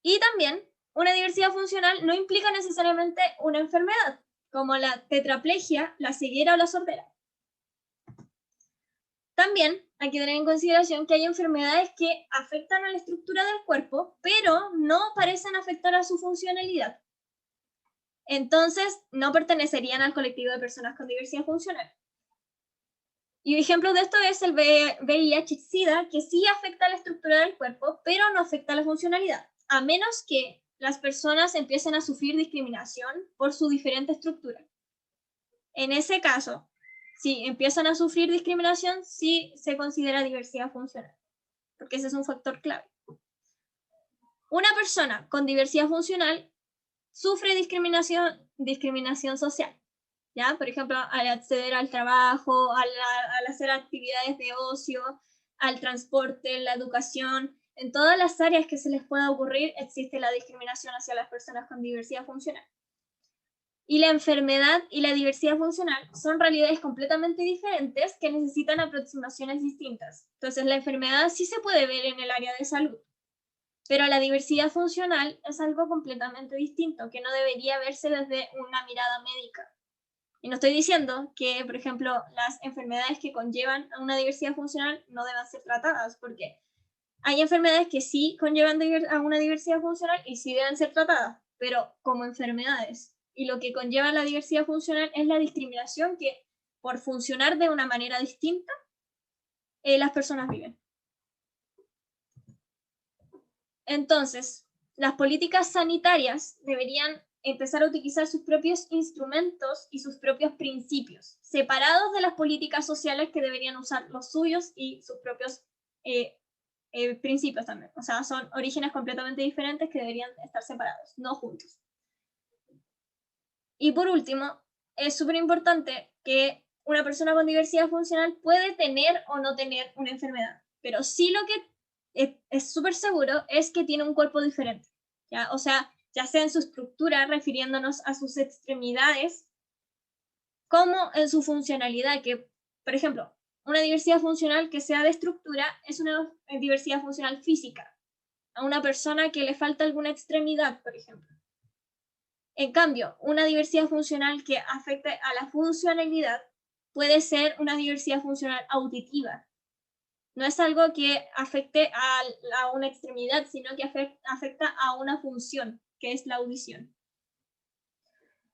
Y también, una diversidad funcional no implica necesariamente una enfermedad, como la tetraplegia, la ceguera o la sordera. También hay que tener en consideración que hay enfermedades que afectan a la estructura del cuerpo, pero no parecen afectar a su funcionalidad. Entonces, no pertenecerían al colectivo de personas con diversidad funcional. Y un ejemplo de esto es el VIH-Sida, que sí afecta a la estructura del cuerpo, pero no afecta a la funcionalidad, a menos que las personas empiecen a sufrir discriminación por su diferente estructura. En ese caso, si empiezan a sufrir discriminación, sí se considera diversidad funcional, porque ese es un factor clave. Una persona con diversidad funcional sufre discriminación social, ¿ya? Por ejemplo, al acceder al trabajo, al hacer actividades de ocio, al transporte, la educación, En todas las áreas que se les pueda ocurrir existe la discriminación hacia las personas con diversidad funcional. Y la enfermedad y la diversidad funcional son realidades completamente diferentes que necesitan aproximaciones distintas. Entonces, la enfermedad sí se puede ver en el área de salud, pero la diversidad funcional es algo completamente distinto, que no debería verse desde una mirada médica. Y no estoy diciendo que, por ejemplo, las enfermedades que conllevan a una diversidad funcional no deban ser tratadas, porque hay enfermedades que sí conllevan a una diversidad funcional y sí deben ser tratadas, pero como enfermedades. Y lo que conlleva la diversidad funcional es la discriminación que, por funcionar de una manera distinta, las personas viven. Entonces, las políticas sanitarias deberían empezar a utilizar sus propios instrumentos y sus propios principios, separados de las políticas sociales que deberían usar los suyos y sus propios principios también. O sea, son orígenes completamente diferentes que deberían estar separados, no juntos. Y por último, es súper importante que una persona con diversidad funcional puede tener o no tener una enfermedad, pero sí lo que es súper seguro es que tiene un cuerpo diferente, ¿ya? O sea, ya sea en su estructura, refiriéndonos a sus extremidades, como en su funcionalidad, que, por ejemplo, una diversidad funcional que sea de estructura es una diversidad funcional física, a una persona que le falta alguna extremidad, por ejemplo. En cambio, una diversidad funcional que afecte a la funcionalidad puede ser una diversidad funcional auditiva. No es algo que afecte a una extremidad, sino que afecta a una función, que es la audición.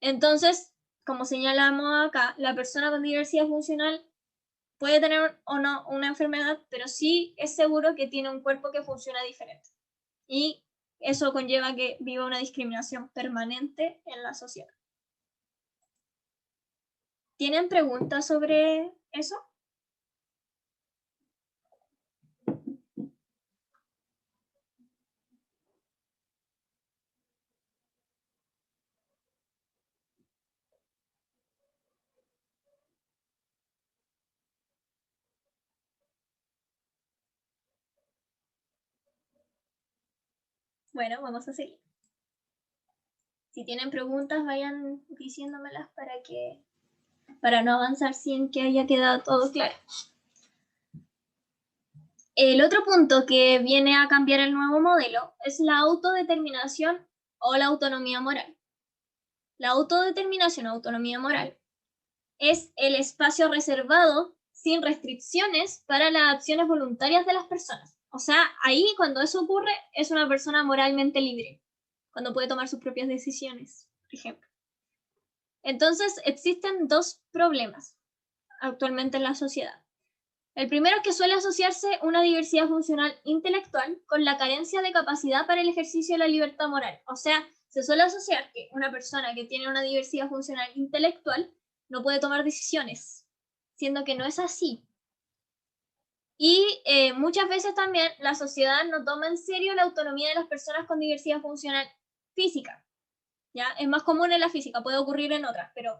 Entonces, como señalamos acá, la persona con diversidad funcional puede tener o no una enfermedad, pero sí es seguro que tiene un cuerpo que funciona diferente. Y eso conlleva que viva una discriminación permanente en la sociedad. ¿Tienen preguntas sobre eso? Bueno, vamos a seguir. Si tienen preguntas, vayan diciéndomelas para no avanzar sin que haya quedado todo claro. El otro punto que viene a cambiar el nuevo modelo es la autodeterminación o la autonomía moral. La autodeterminación o autonomía moral es el espacio reservado sin restricciones para las acciones voluntarias de las personas. O sea, ahí cuando eso ocurre es una persona moralmente libre, cuando puede tomar sus propias decisiones, por ejemplo. Entonces, existen dos problemas actualmente en la sociedad. El primero es que suele asociarse una diversidad funcional intelectual con la carencia de capacidad para el ejercicio de la libertad moral. O sea, se suele asociar que una persona que tiene una diversidad funcional intelectual no puede tomar decisiones, siendo que no es así. Y muchas veces también la sociedad no toma en serio la autonomía de las personas con diversidad funcional física. ¿Ya? Es más común en la física, puede ocurrir en otras, pero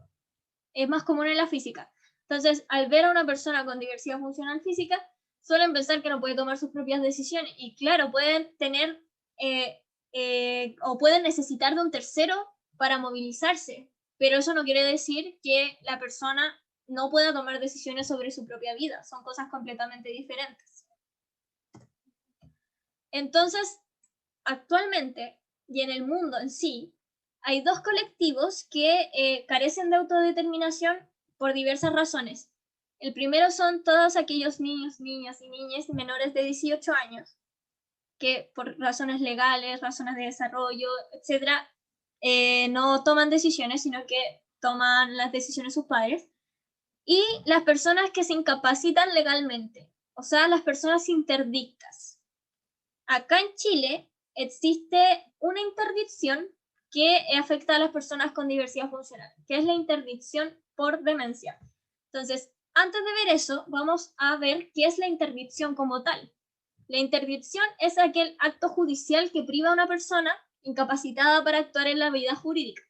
es más común en la física. Entonces, al ver a una persona con diversidad funcional física, suelen pensar que no puede tomar sus propias decisiones. Y claro, pueden tener o pueden necesitar de un tercero para movilizarse, pero eso no quiere decir que la persona no pueda tomar decisiones sobre su propia vida. Son cosas completamente diferentes. Entonces, actualmente, y en el mundo en sí, hay dos colectivos que carecen de autodeterminación por diversas razones. El primero son todos aquellos niños, niñas y niñas menores de 18 años que por razones legales, razones de desarrollo, etc., no toman decisiones, sino que toman las decisiones sus padres. Y las personas que se incapacitan legalmente, o sea, las personas interdictas. Acá en Chile existe una interdicción que afecta a las personas con diversidad funcional, que es la interdicción por demencia. Entonces, antes de ver eso, vamos a ver qué es la interdicción como tal. La interdicción es aquel acto judicial que priva a una persona incapacitada para actuar en la vida jurídica.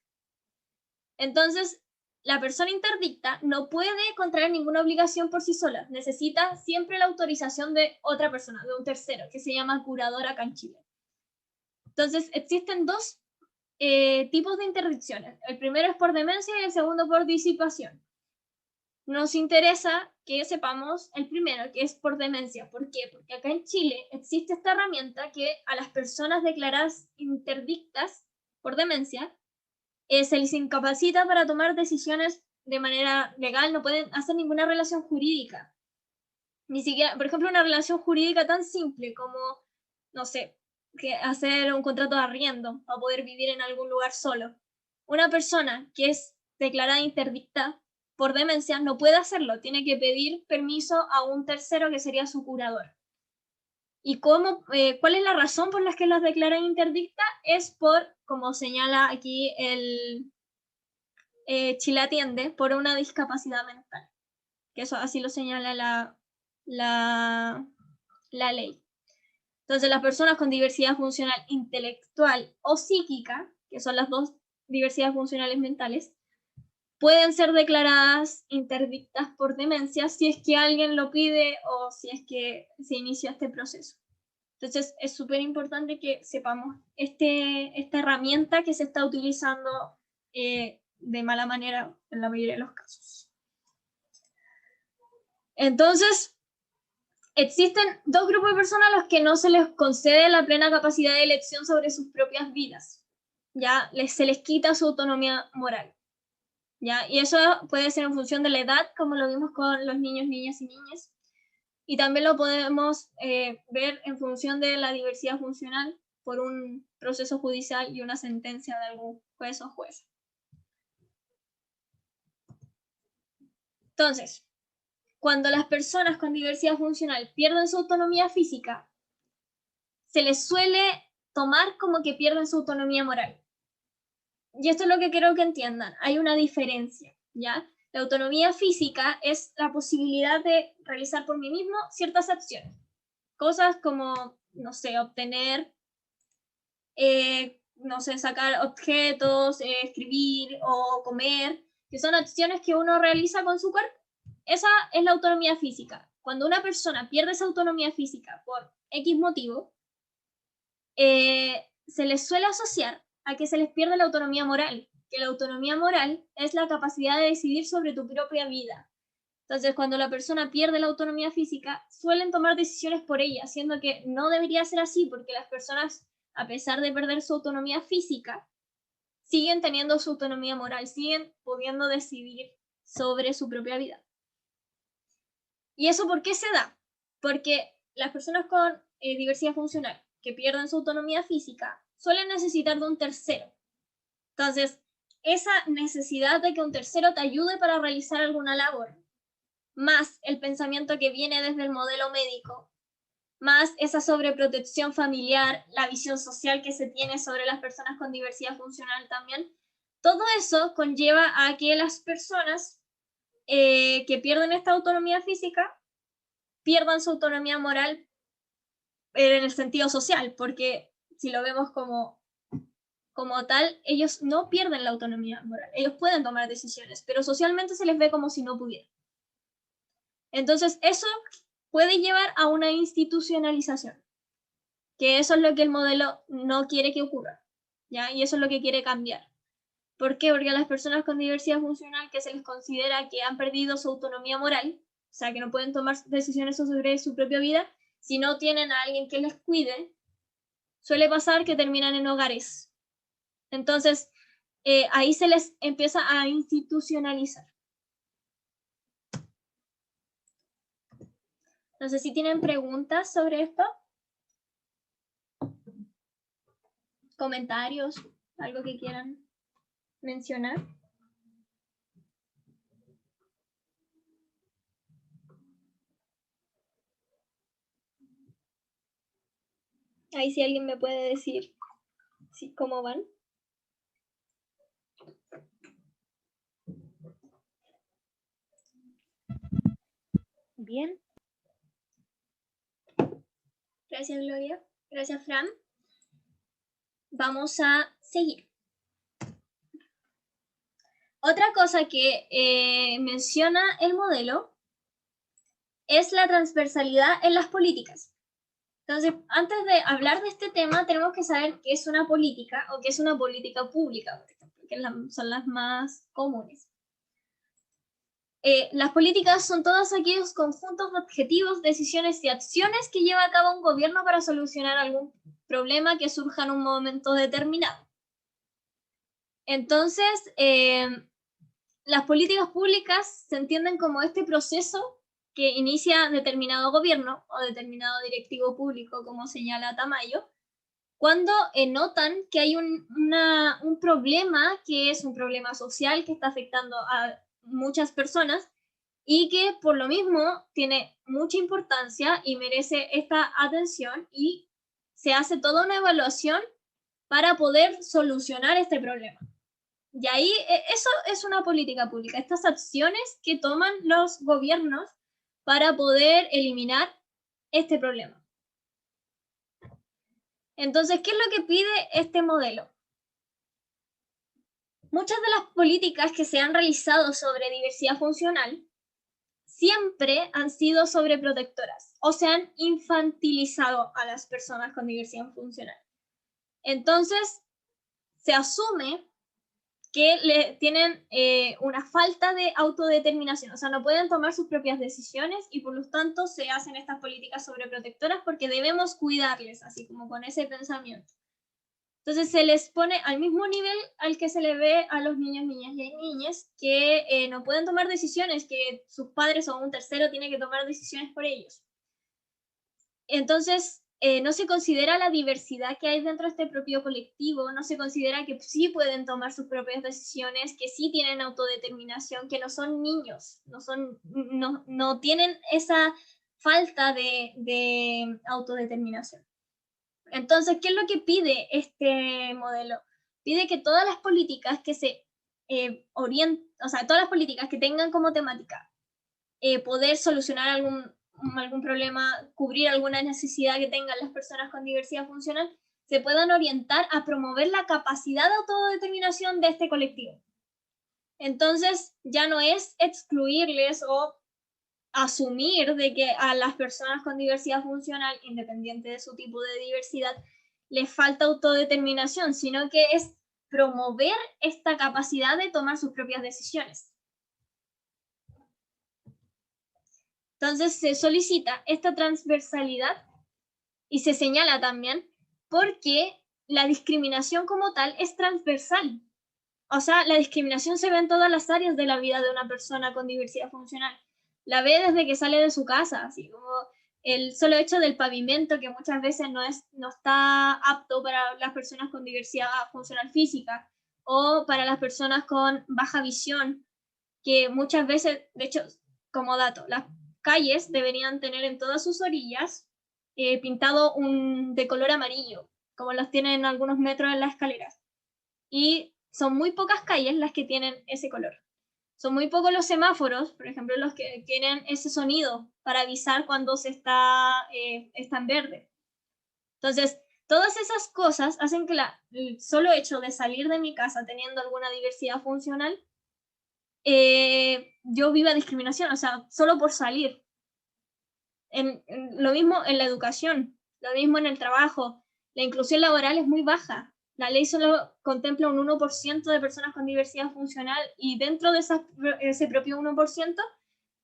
Entonces, la persona interdicta no puede contraer ninguna obligación por sí sola, necesita siempre la autorización de otra persona, de un tercero, que se llama curador acá en Chile. Entonces, existen dos tipos de interdicciones. El primero es por demencia y el segundo por disipación. Nos interesa que sepamos el primero, que es por demencia. ¿Por qué? Porque acá en Chile existe esta herramienta que a las personas declaradas interdictas por demencia se les incapacita para tomar decisiones de manera legal, no pueden hacer ninguna relación jurídica. Ni siquiera, por ejemplo, una relación jurídica tan simple como, no sé, que hacer un contrato de arriendo para poder vivir en algún lugar solo. Una persona que es declarada interdicta por demencia no puede hacerlo, tiene que pedir permiso a un tercero que sería su curador. ¿Y cuál es la razón por la que las declaran interdictas? Es por, como señala aquí el Chile Atiende, por una discapacidad mental. Que eso así lo señala la ley. Entonces, las personas con diversidad funcional intelectual o psíquica, que son las dos diversidades funcionales mentales, pueden ser declaradas interdictas por demencia si es que alguien lo pide o si es que se inicia este proceso. Entonces, es súper importante que sepamos esta herramienta que se está utilizando de mala manera en la mayoría de los casos. Entonces, existen dos grupos de personas a los que no se les concede la plena capacidad de elección sobre sus propias vidas. ¿Ya? Se les quita su autonomía moral. ¿Ya? Y eso puede ser en función de la edad, como lo vimos con los niños, niñas y niñas. Y también lo podemos ver en función de la diversidad funcional por un proceso judicial y una sentencia de algún juez o jueza. Entonces, cuando las personas con diversidad funcional pierden su autonomía física, se les suele tomar como que pierden su autonomía moral. Y esto es lo que quiero que entiendan. Hay una diferencia, ¿ya? La autonomía física es la posibilidad de realizar por mí mismo ciertas acciones. Cosas como, no sé, obtener, no sé, sacar objetos, escribir o comer, que son acciones que uno realiza con su cuerpo. Esa es la autonomía física. Cuando una persona pierde esa autonomía física por X motivo, se les suele asociar a que se les pierde la autonomía moral, que la autonomía moral es la capacidad de decidir sobre tu propia vida. Entonces, cuando la persona pierde la autonomía física, suelen tomar decisiones por ella, siendo que no debería ser así, porque las personas, a pesar de perder su autonomía física, siguen teniendo su autonomía moral, siguen pudiendo decidir sobre su propia vida. ¿Y eso por qué se da? Porque las personas con diversidad funcional que pierden su autonomía física suelen necesitar de un tercero. Entonces, esa necesidad de que un tercero te ayude para realizar alguna labor, más el pensamiento que viene desde el modelo médico, más esa sobreprotección familiar, la visión social que se tiene sobre las personas con diversidad funcional también, todo eso conlleva a que las personas que pierden esta autonomía física pierdan su autonomía moral en el sentido social, porque si lo vemos como tal, ellos no pierden la autonomía moral, ellos pueden tomar decisiones, pero socialmente se les ve como si no pudieran. Entonces, eso puede llevar a una institucionalización, que eso es lo que el modelo no quiere que ocurra, ¿ya? Y eso es lo que quiere cambiar. ¿Por qué? Porque a las personas con diversidad funcional que se les considera que han perdido su autonomía moral, o sea, que no pueden tomar decisiones sobre su propia vida, si no tienen a alguien que les cuide, suele pasar que terminan en hogares. Entonces, ahí se les empieza a institucionalizar. No sé si tienen preguntas sobre esto. Comentarios, algo que quieran mencionar. Ahí si alguien me puede decir cómo van. Bien. Gracias, Gloria. Gracias, Fran. Vamos a seguir. Otra cosa que menciona el modelo es la transversalidad en las políticas. Entonces, antes de hablar de este tema, tenemos que saber qué es una política o qué es una política pública, por ejemplo, que son las más comunes. Las políticas son todos aquellos conjuntos de objetivos, decisiones y acciones que lleva a cabo un gobierno para solucionar algún problema que surja en un momento determinado. Entonces, las políticas públicas se entienden como este proceso que inicia determinado gobierno o determinado directivo público, como señala Tamayo, cuando notan que hay un problema que es un problema social que está afectando a muchas personas y que por lo mismo tiene mucha importancia y merece esta atención, y se hace toda una evaluación para poder solucionar este problema. Y ahí eso es una política pública, estas acciones que toman los gobiernos para poder eliminar este problema. Entonces, ¿qué es lo que pide este modelo? Muchas de las políticas que se han realizado sobre diversidad funcional siempre han sido sobreprotectoras o se han infantilizado a las personas con diversidad funcional. Entonces, se asume que tienen una falta de autodeterminación, o sea, no pueden tomar sus propias decisiones y por lo tanto se hacen estas políticas sobreprotectoras porque debemos cuidarles, así como con ese pensamiento. Entonces se les pone al mismo nivel al que se le ve a los niños, niñas y niñas que no pueden tomar decisiones, que sus padres o un tercero tiene que tomar decisiones por ellos. Entonces, no se considera la diversidad que hay dentro de este propio colectivo, no se considera que sí pueden tomar sus propias decisiones, que sí tienen autodeterminación, que no son niños, no tienen esa falta de autodeterminación. Entonces, ¿qué es lo que pide este modelo? Pide que todas las políticas que se o sea, todas las políticas que tengan como temática poder solucionar algún problema, cubrir alguna necesidad que tengan las personas con diversidad funcional, se puedan orientar a promover la capacidad de autodeterminación de este colectivo. Entonces, ya no es excluirles o asumir de que a las personas con diversidad funcional, independiente de su tipo de diversidad, les falta autodeterminación, sino que es promover esta capacidad de tomar sus propias decisiones. Entonces se solicita esta transversalidad y se señala también porque la discriminación como tal es transversal. O sea, la discriminación se ve en todas las áreas de la vida de una persona con diversidad funcional. La ve desde que sale de su casa, así como el solo hecho del pavimento, que muchas veces no está apto para las personas con diversidad funcional física, o para las personas con baja visión, que muchas veces, de hecho, como dato, las calles deberían tener en todas sus orillas pintado de color amarillo, como los tienen en algunos metros en las escaleras. Y son muy pocas calles las que tienen ese color. Son muy pocos los semáforos, por ejemplo, los que tienen ese sonido para avisar cuando se está en verde. Entonces, todas esas cosas hacen que el solo hecho de salir de mi casa teniendo alguna diversidad funcional, yo viva discriminación, o sea, solo por salir. Lo mismo en la educación, lo mismo en el trabajo. La inclusión laboral es muy baja. La ley solo contempla un 1% de personas con diversidad funcional, y dentro de ese propio 1%,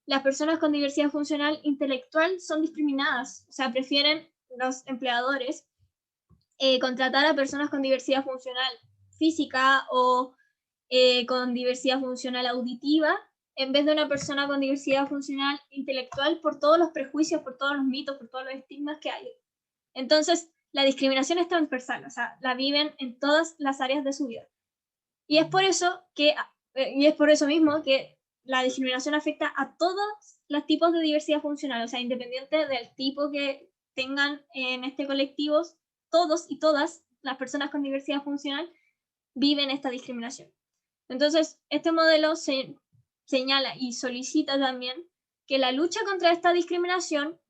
las personas con diversidad funcional intelectual son discriminadas. O sea, prefieren los empleadores contratar a personas con diversidad funcional física o con diversidad funcional auditiva en vez de una persona con diversidad funcional intelectual, por todos los prejuicios, por todos los mitos, por todos los estigmas que hay. Entonces, la discriminación es transversal, o sea, la viven en todas las áreas de su vida. Y es por eso mismo que la discriminación afecta a todos los tipos de diversidad funcional, o sea, independiente del tipo que tengan en este colectivo, todos y todas las personas con diversidad funcional viven esta discriminación. Entonces, este modelo señala y solicita también que la lucha contra esta discriminación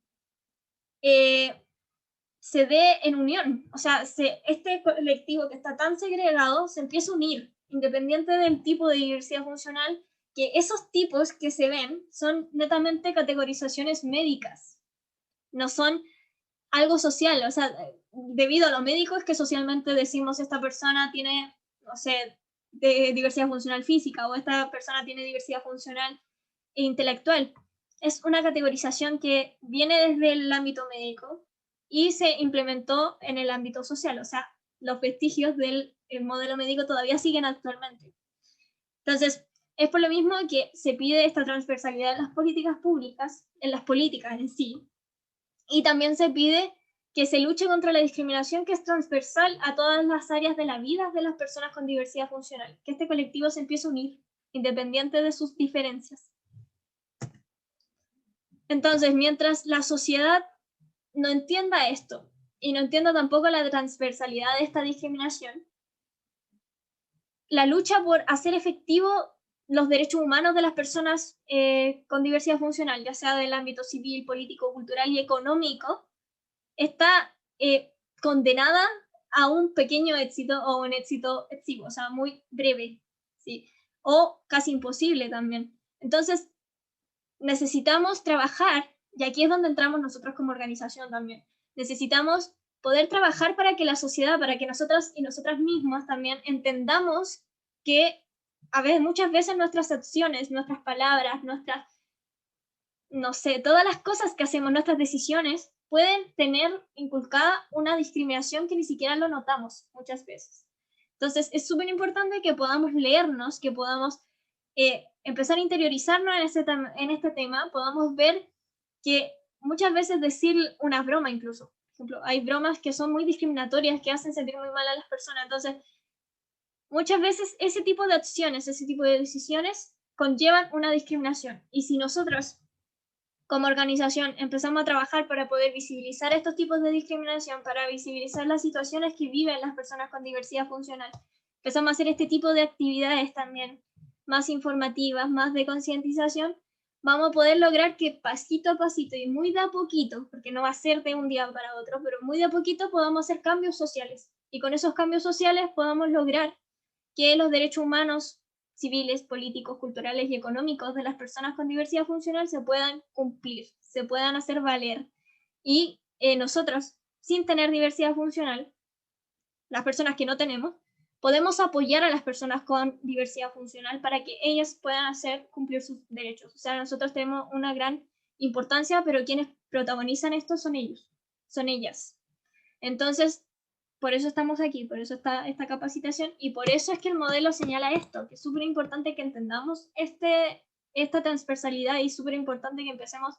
se dé en unión. O sea, este colectivo que está tan segregado se empieza a unir independiente del tipo de diversidad funcional, que esos tipos que se ven son netamente categorizaciones médicas, no son algo social. O sea, debido a lo médico es que socialmente decimos esta persona tiene, no sé, de diversidad funcional física, o esta persona tiene diversidad funcional e intelectual. Es una categorización que viene desde el ámbito médico y se implementó en el ámbito social. O sea, los vestigios del modelo médico todavía siguen actualmente. Entonces, es por lo mismo que se pide esta transversalidad en las políticas públicas, en las políticas en sí, y también se pide que se luche contra la discriminación, que es transversal a todas las áreas de la vida de las personas con diversidad funcional, que este colectivo se empiece a unir, independiente de sus diferencias. Entonces, mientras la sociedad no entienda esto, y no entienda tampoco la transversalidad de esta discriminación, la lucha por hacer efectivo los derechos humanos de las personas con diversidad funcional, ya sea del ámbito civil, político, cultural y económico, está condenada a un pequeño éxito o un éxito exiguo, o sea, muy breve, ¿sí? O casi imposible también. Entonces, necesitamos trabajar, y aquí es donde entramos nosotros como organización también, necesitamos poder trabajar para que la sociedad, para que nosotras y nosotras mismas también entendamos que muchas veces nuestras acciones, nuestras palabras, no sé, todas las cosas que hacemos, nuestras decisiones, pueden tener inculcada una discriminación que ni siquiera lo notamos muchas veces. Entonces, es súper importante que podamos leernos, que podamos empezar a interiorizarnos en este tema, podamos ver que muchas veces decir una broma incluso, por ejemplo, hay bromas que son muy discriminatorias, que hacen sentir muy mal a las personas. Entonces, muchas veces ese tipo de acciones, ese tipo de decisiones conllevan una discriminación. Y si nosotros como organización empezamos a trabajar para poder visibilizar estos tipos de discriminación, para visibilizar las situaciones que viven las personas con diversidad funcional, empezamos a hacer este tipo de actividades también más informativas, más de concientización, vamos a poder lograr que pasito a pasito y muy de a poquito, porque no va a ser de un día para otro, pero muy de a poquito podamos hacer cambios sociales. Y con esos cambios sociales podamos lograr que los derechos humanos, civiles, políticos, culturales y económicos de las personas con diversidad funcional se puedan cumplir, se puedan hacer valer. Y nosotros, sin tener diversidad funcional, las personas que no tenemos, podemos apoyar a las personas con diversidad funcional para que ellas puedan hacer cumplir sus derechos. O sea, nosotros tenemos una gran importancia, pero quienes protagonizan esto son ellos, son ellas. Entonces, por eso estamos aquí, por eso está esta capacitación, y por eso es que el modelo señala esto, que es súper importante que entendamos esta transversalidad, y súper importante que empecemos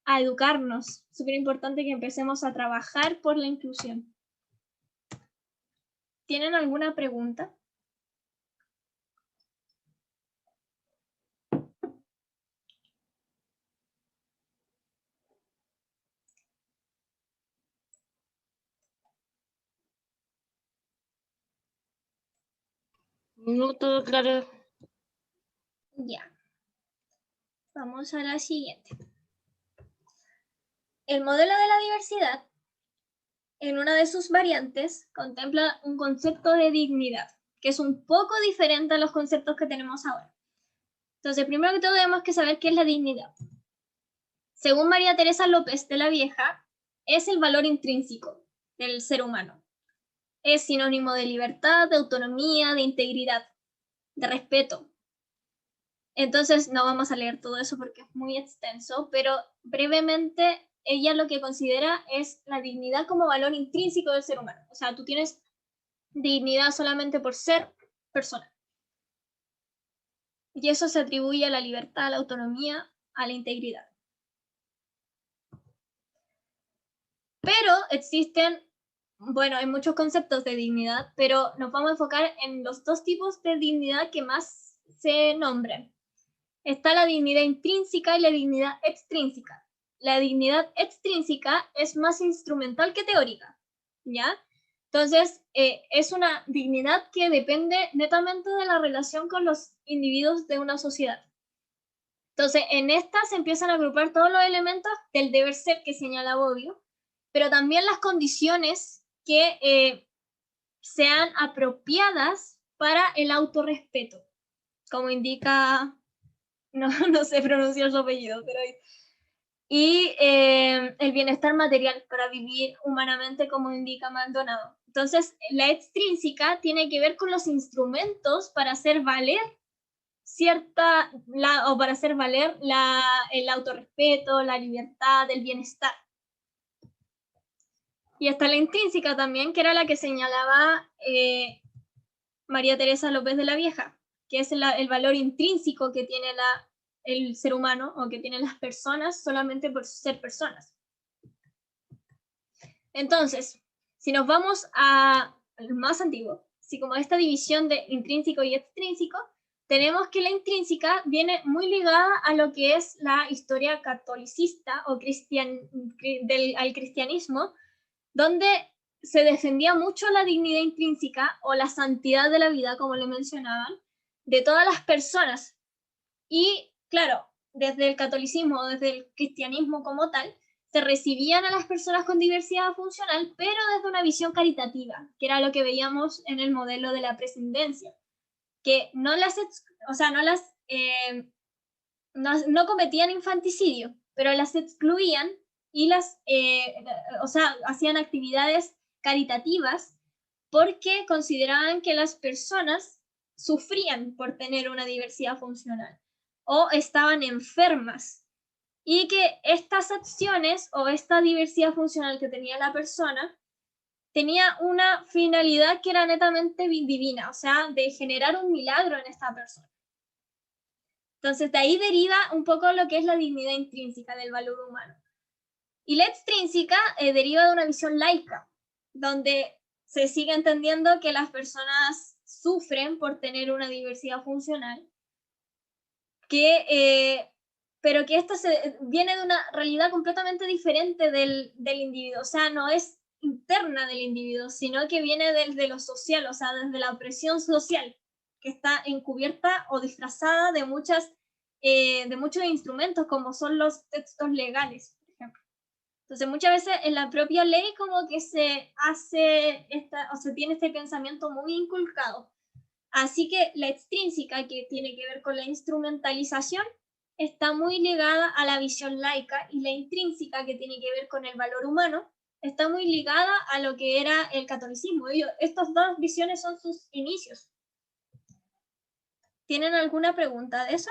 a educarnos, súper importante que empecemos a trabajar por la inclusión. ¿Tienen alguna pregunta? No, todo claro. Ya. Vamos a la siguiente. El modelo de la diversidad, en una de sus variantes, contempla un concepto de dignidad, que es un poco diferente a los conceptos que tenemos ahora. Entonces, primero que todo, tenemos que saber qué es la dignidad. Según María Teresa López de la Vieja, es el valor intrínseco del ser humano. Es sinónimo de libertad, de autonomía, de integridad, de respeto. Entonces, no vamos a leer todo eso porque es muy extenso, pero brevemente, ella lo que considera es la dignidad como valor intrínseco del ser humano. O sea, tú tienes dignidad solamente por ser persona. Y eso se atribuye a la libertad, a la autonomía, a la integridad. Pero existen, bueno, hay muchos conceptos de dignidad, pero nos vamos a enfocar en los dos tipos de dignidad que más se nombran. Está la dignidad intrínseca y la dignidad extrínseca. La dignidad extrínseca es más instrumental que teórica, ¿ya? Entonces, es una dignidad que depende netamente de la relación con los individuos de una sociedad. Entonces, en esta se empiezan a agrupar todos los elementos del deber ser que señala Bobbio, pero también las condiciones que sean apropiadas para el autorrespeto, como indica, no sé pronunciar su apellido, pero... Y el bienestar material para vivir humanamente, como indica Maldonado. Entonces, la extrínseca tiene que ver con los instrumentos para hacer valer para hacer valer el autorrespeto, la libertad, el bienestar. Y está la intrínseca también, que era la que señalaba María Teresa López de la Vieja, que es el valor intrínseco que tiene el ser humano o que tienen las personas solamente por ser personas. Entonces, si nos vamos al más antiguo, si como esta división de intrínseco y extrínseco, tenemos que la intrínseca viene muy ligada a lo que es la historia catolicista o al cristianismo, donde se defendía mucho la dignidad intrínseca o la santidad de la vida, como le mencionaban, de todas las personas. Y claro, desde el catolicismo o desde el cristianismo como tal, se recibían a las personas con diversidad funcional, pero desde una visión caritativa, que era lo que veíamos en el modelo de la prescindencia, que no cometían infanticidio, pero las excluían y hacían actividades caritativas porque consideraban que las personas sufrían por tener una diversidad funcional o estaban enfermas y que estas acciones o esta diversidad funcional que tenía la persona tenía una finalidad que era netamente divina, o sea, de generar un milagro en esta persona. Entonces, de ahí deriva un poco lo que es la dignidad intrínseca del valor humano. Y la extrínseca deriva de una visión laica, donde se sigue entendiendo que las personas sufren por tener una diversidad funcional, pero que esto viene de una realidad completamente diferente del individuo, o sea, no es interna del individuo, sino que viene desde lo social, o sea, desde la opresión social, que está encubierta o disfrazada de muchos instrumentos, como son los textos legales, por ejemplo. Entonces, muchas veces en la propia ley como que se tiene este pensamiento muy inculcado. Así que la extrínseca, que tiene que ver con la instrumentalización, está muy ligada a la visión laica, y la intrínseca, que tiene que ver con el valor humano, está muy ligada a lo que era el catolicismo. Estas dos visiones son sus inicios. ¿Tienen alguna pregunta de eso?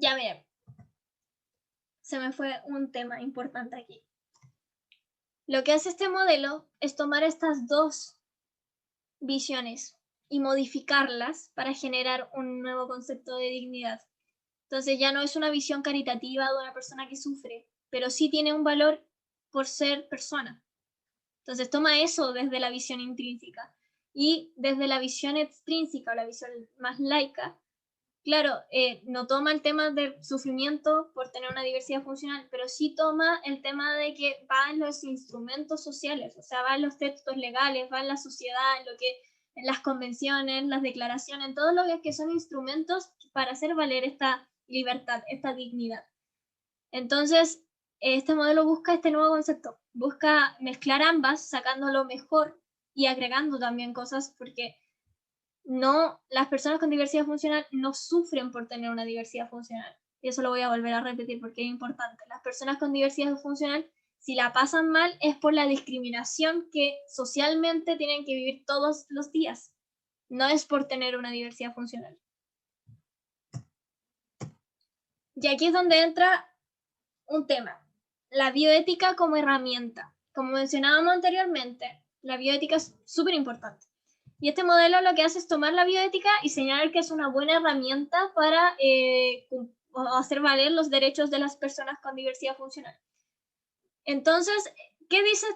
Ya miren, se me fue un tema importante aquí. Lo que hace este modelo es tomar estas dos visiones y modificarlas para generar un nuevo concepto de dignidad. Entonces ya no es una visión caritativa de una persona que sufre, pero sí tiene un valor por ser persona. Entonces toma eso desde la visión intrínseca, y desde la visión extrínseca o la visión más laica, claro, no toma el tema del sufrimiento por tener una diversidad funcional, pero sí toma el tema de que va en los instrumentos sociales, o sea, va en los textos legales, va en la sociedad, en las convenciones, las declaraciones, en todo lo que son instrumentos para hacer valer esta libertad, esta dignidad. Entonces, este modelo busca este nuevo concepto, busca mezclar ambas, sacando lo mejor y agregando también cosas, porque las personas con diversidad funcional no sufren por tener una diversidad funcional. Y eso lo voy a volver a repetir porque es importante. Las personas con diversidad funcional, si la pasan mal, es por la discriminación que socialmente tienen que vivir todos los días. No es por tener una diversidad funcional. Y aquí es donde entra un tema, la bioética como herramienta. Como mencionábamos anteriormente, la bioética es súper importante. Y este modelo lo que hace es tomar la bioética y señalar que es una buena herramienta para hacer valer los derechos de las personas con diversidad funcional. Entonces, ¿qué dice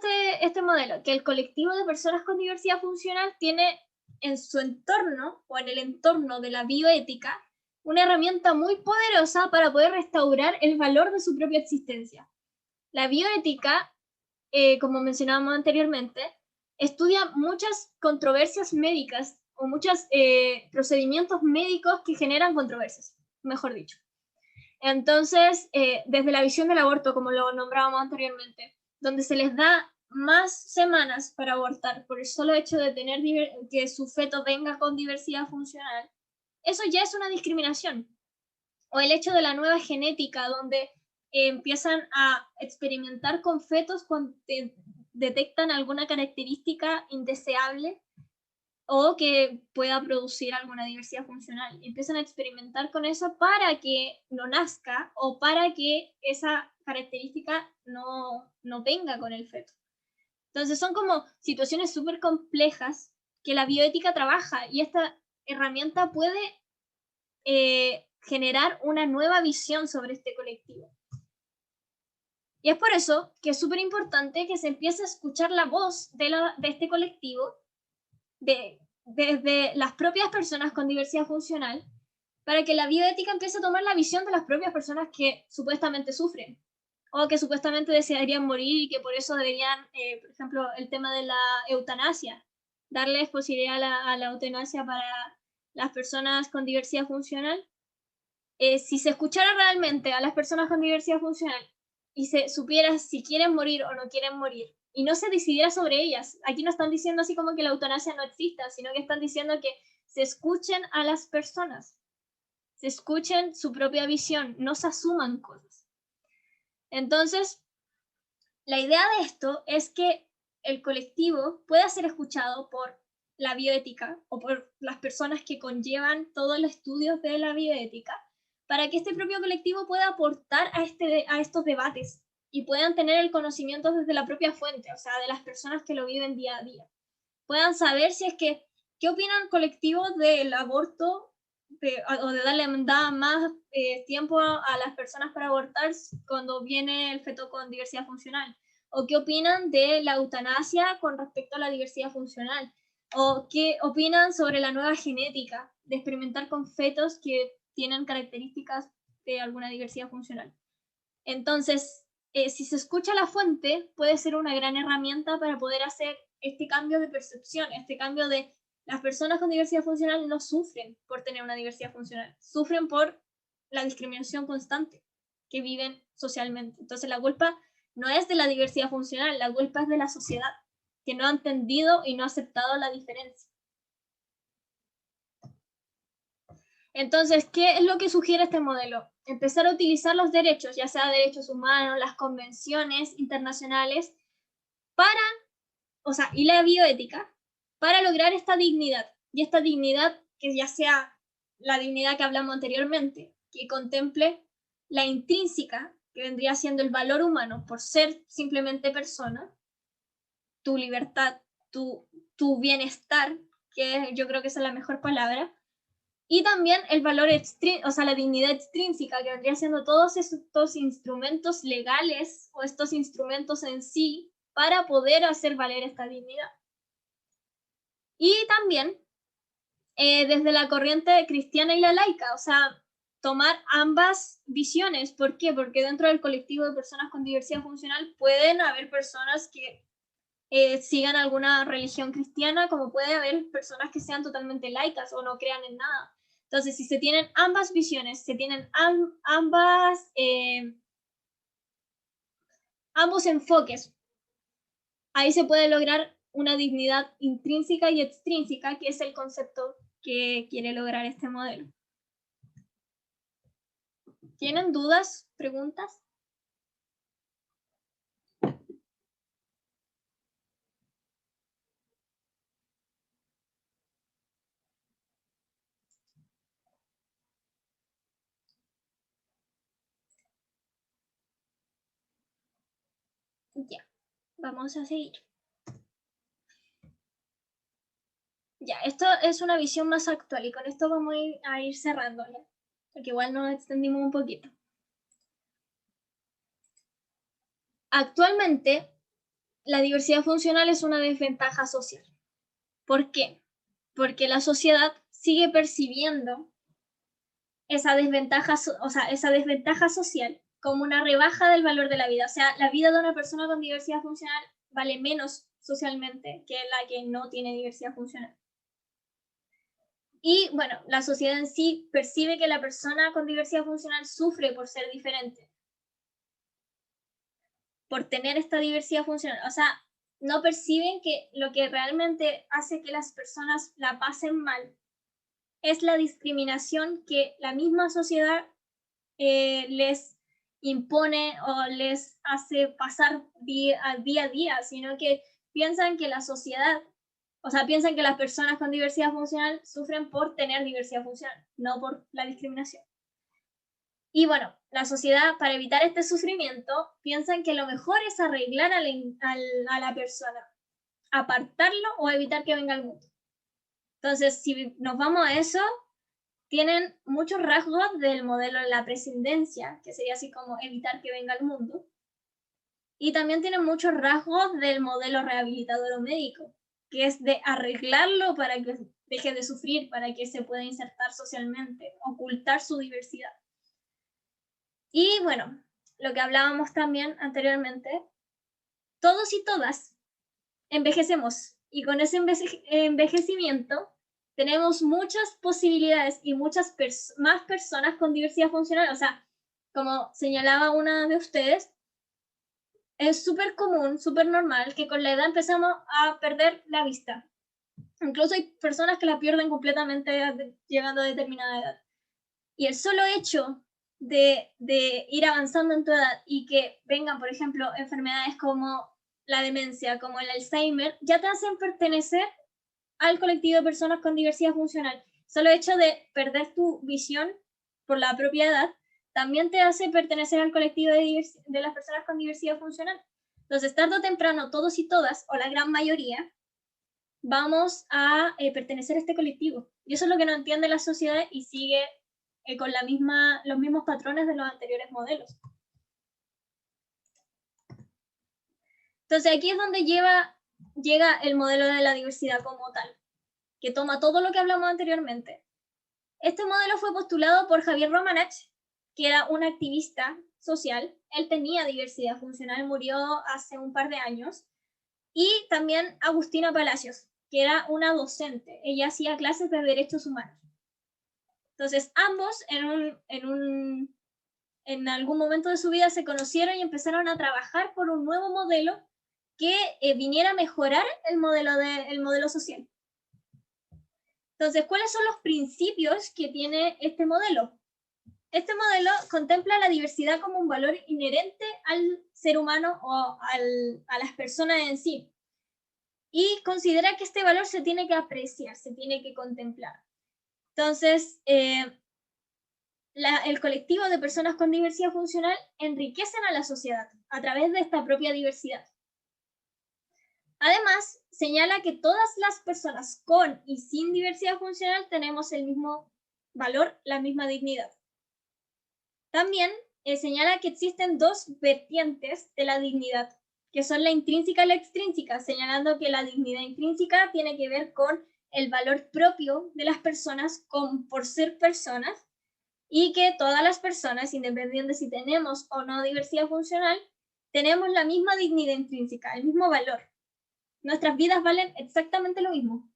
este modelo? Que el colectivo de personas con diversidad funcional tiene en su entorno, o en el entorno de la bioética, una herramienta muy poderosa para poder restaurar el valor de su propia existencia. La bioética como mencionábamos anteriormente, estudia muchas controversias médicas o muchos procedimientos médicos que generan controversias, mejor dicho. Entonces, desde la visión del aborto, como lo nombrábamos anteriormente, donde se les da más semanas para abortar por el solo hecho de tener que su feto venga con diversidad funcional, eso ya es una discriminación. O el hecho de la nueva genética, donde empiezan a experimentar con fetos cuando detectan alguna característica indeseable o que pueda producir alguna diversidad funcional. Empiezan a experimentar con eso para que no nazca o para que esa característica no venga con el feto. Entonces son como situaciones súper complejas que la bioética trabaja, y esta herramienta puede generar una nueva visión sobre este colectivo. Y es por eso que es súper importante que se empiece a escuchar la voz de este colectivo, desde las propias personas con diversidad funcional, para que la bioética empiece a tomar la visión de las propias personas que supuestamente sufren o que supuestamente desearían morir y que por eso deberían, por ejemplo, el tema de la eutanasia, darles posibilidad a la eutanasia para las personas con diversidad funcional. Si se escuchara realmente a las personas con diversidad funcional y se supiera si quieren morir o no quieren morir, y no se decidiera sobre ellas, aquí no están diciendo así como que la eutanasia no exista, sino que están diciendo que se escuchen a las personas, se escuchen su propia visión, no se asuman cosas. Entonces, la idea de esto es que el colectivo pueda ser escuchado por la bioética o por las personas que conllevan todos los estudios de la bioética, para que este propio colectivo pueda aportar a estos debates y puedan tener el conocimiento desde la propia fuente, o sea, de las personas que lo viven día a día. Puedan saber si es que, ¿qué opinan colectivos del aborto o de darle más tiempo a las personas para abortar cuando viene el feto con diversidad funcional? ¿O qué opinan de la eutanasia con respecto a la diversidad funcional? ¿O qué opinan sobre la nueva genética de experimentar con fetos que tienen características de alguna diversidad funcional? Entonces, si se escucha la fuente, puede ser una gran herramienta para poder hacer este cambio de percepción, este cambio de las personas con diversidad funcional no sufren por tener una diversidad funcional, sufren por la discriminación constante que viven socialmente. Entonces, la culpa no es de la diversidad funcional, la culpa es de la sociedad, que no ha entendido y no ha aceptado la diferencia. Entonces, ¿qué es lo que sugiere este modelo? Empezar a utilizar los derechos, ya sea derechos humanos, las convenciones internacionales, y la bioética, para lograr esta dignidad. Y esta dignidad que ya sea la dignidad que hablamos anteriormente, que contemple la intrínseca, que vendría siendo el valor humano por ser simplemente persona, tu libertad, tu bienestar, que yo creo que esa es la mejor palabra, y también el valor la dignidad extrínseca, que vendría siendo todos estos instrumentos legales o estos instrumentos en sí para poder hacer valer esta dignidad. Y también desde la corriente cristiana y la laica, o sea, tomar ambas visiones. ¿Por qué? Porque dentro del colectivo de personas con diversidad funcional pueden haber personas que sigan alguna religión cristiana, como puede haber personas que sean totalmente laicas o no crean en nada. Entonces, si se tienen ambas visiones, se tienen ambos enfoques, ahí se puede lograr una dignidad intrínseca y extrínseca, que es el concepto que quiere lograr este modelo. ¿Tienen dudas, preguntas? Ya, vamos a seguir. Ya, esto es una visión más actual y con esto vamos a ir cerrando, ¿ya? Porque igual nos extendimos un poquito. Actualmente, la diversidad funcional es una desventaja social. ¿Por qué? Porque la sociedad sigue percibiendo esa desventaja social como una rebaja del valor de la vida. O sea, la vida de una persona con diversidad funcional vale menos socialmente que la que no tiene diversidad funcional. Y bueno, la sociedad en sí percibe que la persona con diversidad funcional sufre por ser diferente, por tener esta diversidad funcional. O sea, no perciben que lo que realmente hace que las personas la pasen mal es la discriminación que la misma sociedad les impone o les hace pasar día a día, sino que piensan que la sociedad, o sea, piensan que las personas con diversidad funcional sufren por tener diversidad funcional, no por la discriminación. Y bueno, la sociedad, para evitar este sufrimiento, piensan que lo mejor es arreglar a la persona, apartarlo o evitar que venga al mundo. Entonces, si nos vamos a eso, tienen muchos rasgos del modelo de la prescindencia, que sería así como evitar que venga al mundo. Y también tienen muchos rasgos del modelo rehabilitador o médico, que es de arreglarlo para que deje de sufrir, para que se pueda insertar socialmente, ocultar su diversidad. Y bueno, lo que hablábamos también anteriormente, todos y todas envejecemos, y con ese envejecimiento tenemos muchas posibilidades y muchas más personas con diversidad funcional. O sea, como señalaba una de ustedes, es súper común, súper normal que con la edad empezamos a perder la vista. Incluso hay personas que la pierden completamente llegando a determinada edad. Y el solo hecho de ir avanzando en tu edad y que vengan, por ejemplo, enfermedades como la demencia, como el Alzheimer, ya te hacen pertenecer al colectivo de personas con diversidad funcional. Solo el hecho de perder tu visión por la propia edad también te hace pertenecer al colectivo de las personas con diversidad funcional. Entonces, tarde o temprano, todos y todas, o la gran mayoría, vamos a pertenecer a este colectivo. Y eso es lo que no entiende la sociedad y sigue con los mismos patrones de los anteriores modelos. Entonces, aquí es donde llega el modelo de la diversidad como tal, que toma todo lo que hablamos anteriormente. Este modelo fue postulado por Javier Romanach, que era un activista social. Él tenía diversidad funcional, murió hace un par de años. Y también Agustina Palacios, que era una docente. Ella hacía clases de derechos humanos. Entonces, ambos en algún momento de su vida se conocieron y empezaron a trabajar por un nuevo modelo que viniera a mejorar el modelo social. Entonces, ¿cuáles son los principios que tiene este modelo? Este modelo contempla la diversidad como un valor inherente al ser humano o a las personas en sí. Y considera que este valor se tiene que apreciar, se tiene que contemplar. Entonces, el colectivo de personas con diversidad funcional enriquecen a la sociedad a través de esta propia diversidad. Además, señala que todas las personas con y sin diversidad funcional tenemos el mismo valor, la misma dignidad. También señala que existen dos vertientes de la dignidad, que son la intrínseca y la extrínseca, señalando que la dignidad intrínseca tiene que ver con el valor propio de las personas por ser personas, y que todas las personas, independientemente de si tenemos o no diversidad funcional, tenemos la misma dignidad intrínseca, el mismo valor. Nuestras vidas valen exactamente lo mismo.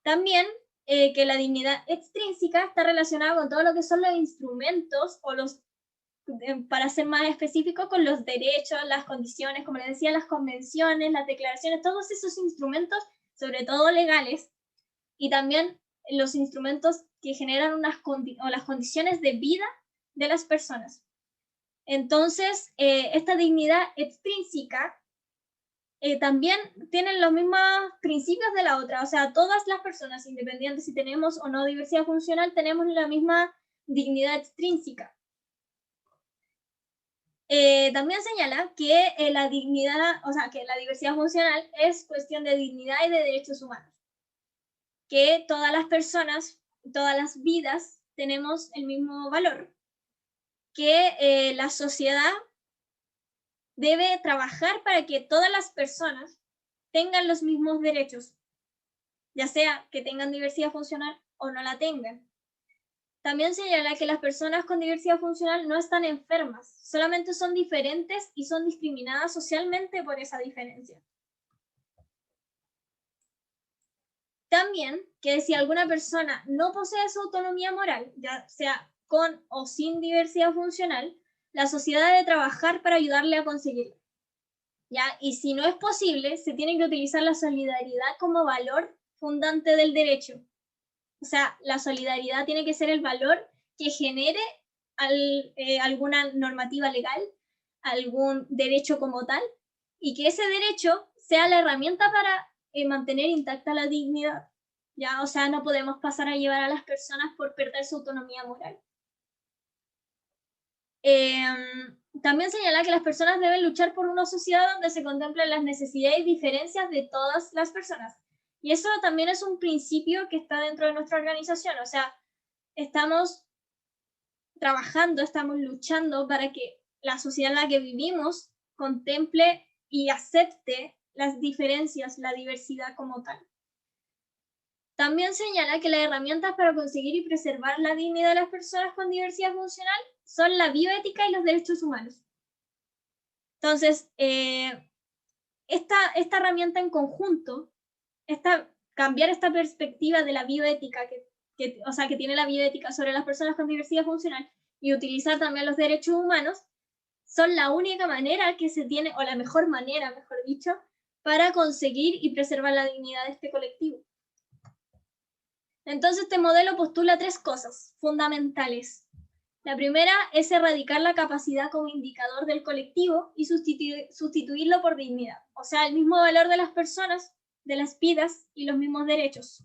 También que la dignidad extrínseca está relacionada con todo lo que son los instrumentos o para ser más específico, con los derechos, las condiciones, como les decía, las convenciones, las declaraciones, todos esos instrumentos, sobre todo legales, y también los instrumentos que generan las condiciones de vida de las personas. Entonces, esta dignidad extrínseca también tienen los mismos principios de la otra. O sea, todas las personas, independientes si tenemos o no diversidad funcional, tenemos la misma dignidad extrínseca. También señala que la dignidad, o sea, que la diversidad funcional es cuestión de dignidad y de derechos humanos. Que todas las personas, todas las vidas, tenemos el mismo valor. Que la sociedad debe trabajar para que todas las personas tengan los mismos derechos, ya sea que tengan diversidad funcional o no la tengan. También señala que las personas con diversidad funcional no están enfermas, solamente son diferentes y son discriminadas socialmente por esa diferencia. También que si alguna persona no posee su autonomía moral, ya sea con o sin diversidad funcional, la sociedad debe trabajar para ayudarle a conseguirlo. ¿Ya? Y si no es posible, se tiene que utilizar la solidaridad como valor fundante del derecho. O sea, la solidaridad tiene que ser el valor que genere alguna normativa legal, algún derecho como tal, y que ese derecho sea la herramienta para mantener intacta la dignidad. ¿Ya? O sea, no podemos pasar a llevar a las personas por perder su autonomía moral. También señala que las personas deben luchar por una sociedad donde se contemplen las necesidades y diferencias de todas las personas. Y eso también es un principio que está dentro de nuestra organización. O sea, estamos trabajando, estamos luchando para que la sociedad en la que vivimos contemple y acepte las diferencias, la diversidad como tal. También señala que las herramientas para conseguir y preservar la dignidad de las personas con diversidad funcional son la bioética y los derechos humanos. Entonces, esta herramienta en conjunto, cambiar esta perspectiva de la bioética, o sea, que tiene la bioética sobre las personas con diversidad funcional y utilizar también los derechos humanos, son la única manera que se tiene, o la mejor manera, mejor dicho, para conseguir y preservar la dignidad de este colectivo. Entonces, este modelo postula 3 cosas fundamentales. La primera es erradicar la capacidad como indicador del colectivo y sustituirlo por dignidad. O sea, el mismo valor de las personas, de las vidas y los mismos derechos.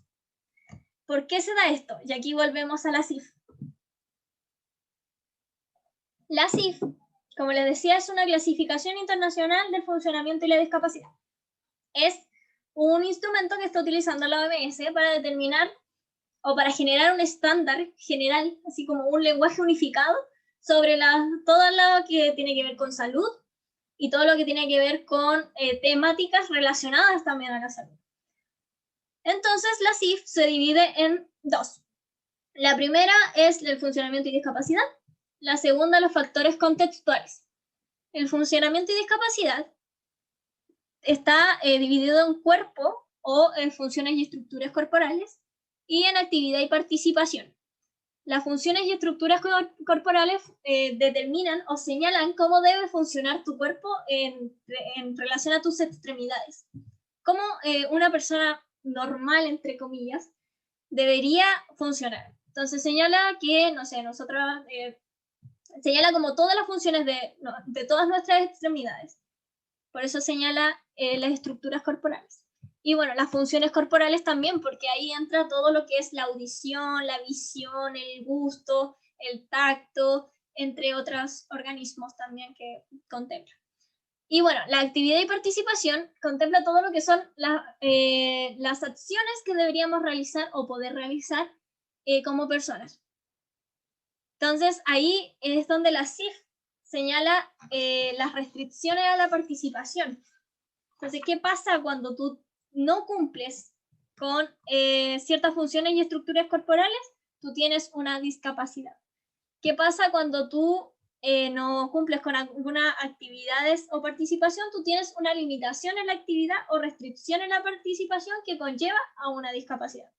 ¿Por qué se da esto? Y aquí volvemos a la CIF. La CIF, como les decía, es una clasificación internacional del funcionamiento y la discapacidad. Es un instrumento que está utilizando la OMS para determinar o para generar un estándar general, así como un lenguaje unificado sobre todo lo que tiene que ver con salud y todo lo que tiene que ver con temáticas relacionadas también a la salud. Entonces, la CIF se divide en 2. La primera es el funcionamiento y discapacidad. La segunda, los factores contextuales. El funcionamiento y discapacidad está dividido en cuerpo o en funciones y estructuras corporales y en actividad y participación. Las funciones y estructuras corporales determinan o señalan cómo debe funcionar tu cuerpo en relación a tus extremidades. Cómo una persona normal, entre comillas, debería funcionar. Entonces señala que, no sé, señala como todas las funciones de todas nuestras extremidades. Por eso señala las estructuras corporales. Y bueno, las funciones corporales también, porque ahí entra todo lo que es la audición, la visión, el gusto, el tacto, entre otros organismos también que contempla. Y bueno, la actividad y participación contempla todo lo que son las acciones que deberíamos realizar o poder realizar como personas. Entonces, ahí es donde la CIF señala las restricciones a la participación. Entonces, ¿qué pasa cuando tú no cumples con ciertas funciones y estructuras corporales? Tú tienes una discapacidad. ¿Qué pasa cuando tú no cumples con algunas actividades o participación? Tú tienes una limitación en la actividad o restricción en la participación que conlleva a una discapacidad.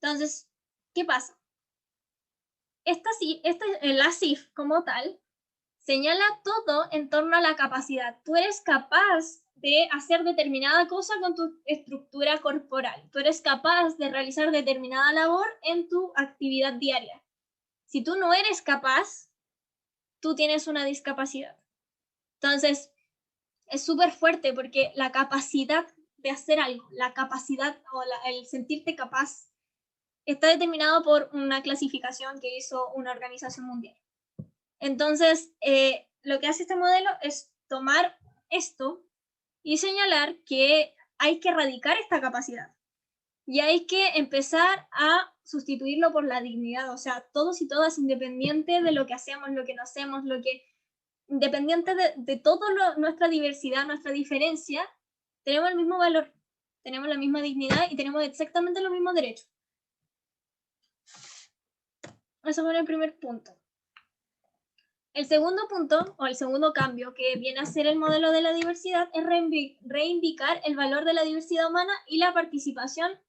Entonces, ¿qué pasa? La CIF como tal señala todo en torno a la capacidad. Tú eres capaz de hacer determinada cosa con tu estructura corporal. Tú eres capaz de realizar determinada labor en tu actividad diaria. Si tú no eres capaz, tú tienes una discapacidad. Entonces, es súper fuerte porque la capacidad de hacer algo, la capacidad o el sentirte capaz, está determinado por una clasificación que hizo una organización mundial. Entonces, lo que hace este modelo es tomar esto y señalar que hay que erradicar esta capacidad y hay que empezar a sustituirlo por la dignidad, o sea, todos y todas, independiente de lo que hacemos, lo que no hacemos, independiente de toda nuestra diversidad, nuestra diferencia, tenemos el mismo valor, tenemos la misma dignidad y tenemos exactamente los mismos derechos. Ese fue el primer punto. El segundo punto, o el segundo cambio que viene a ser el modelo de la diversidad, es reivindicar el valor de la diversidad humana y la participación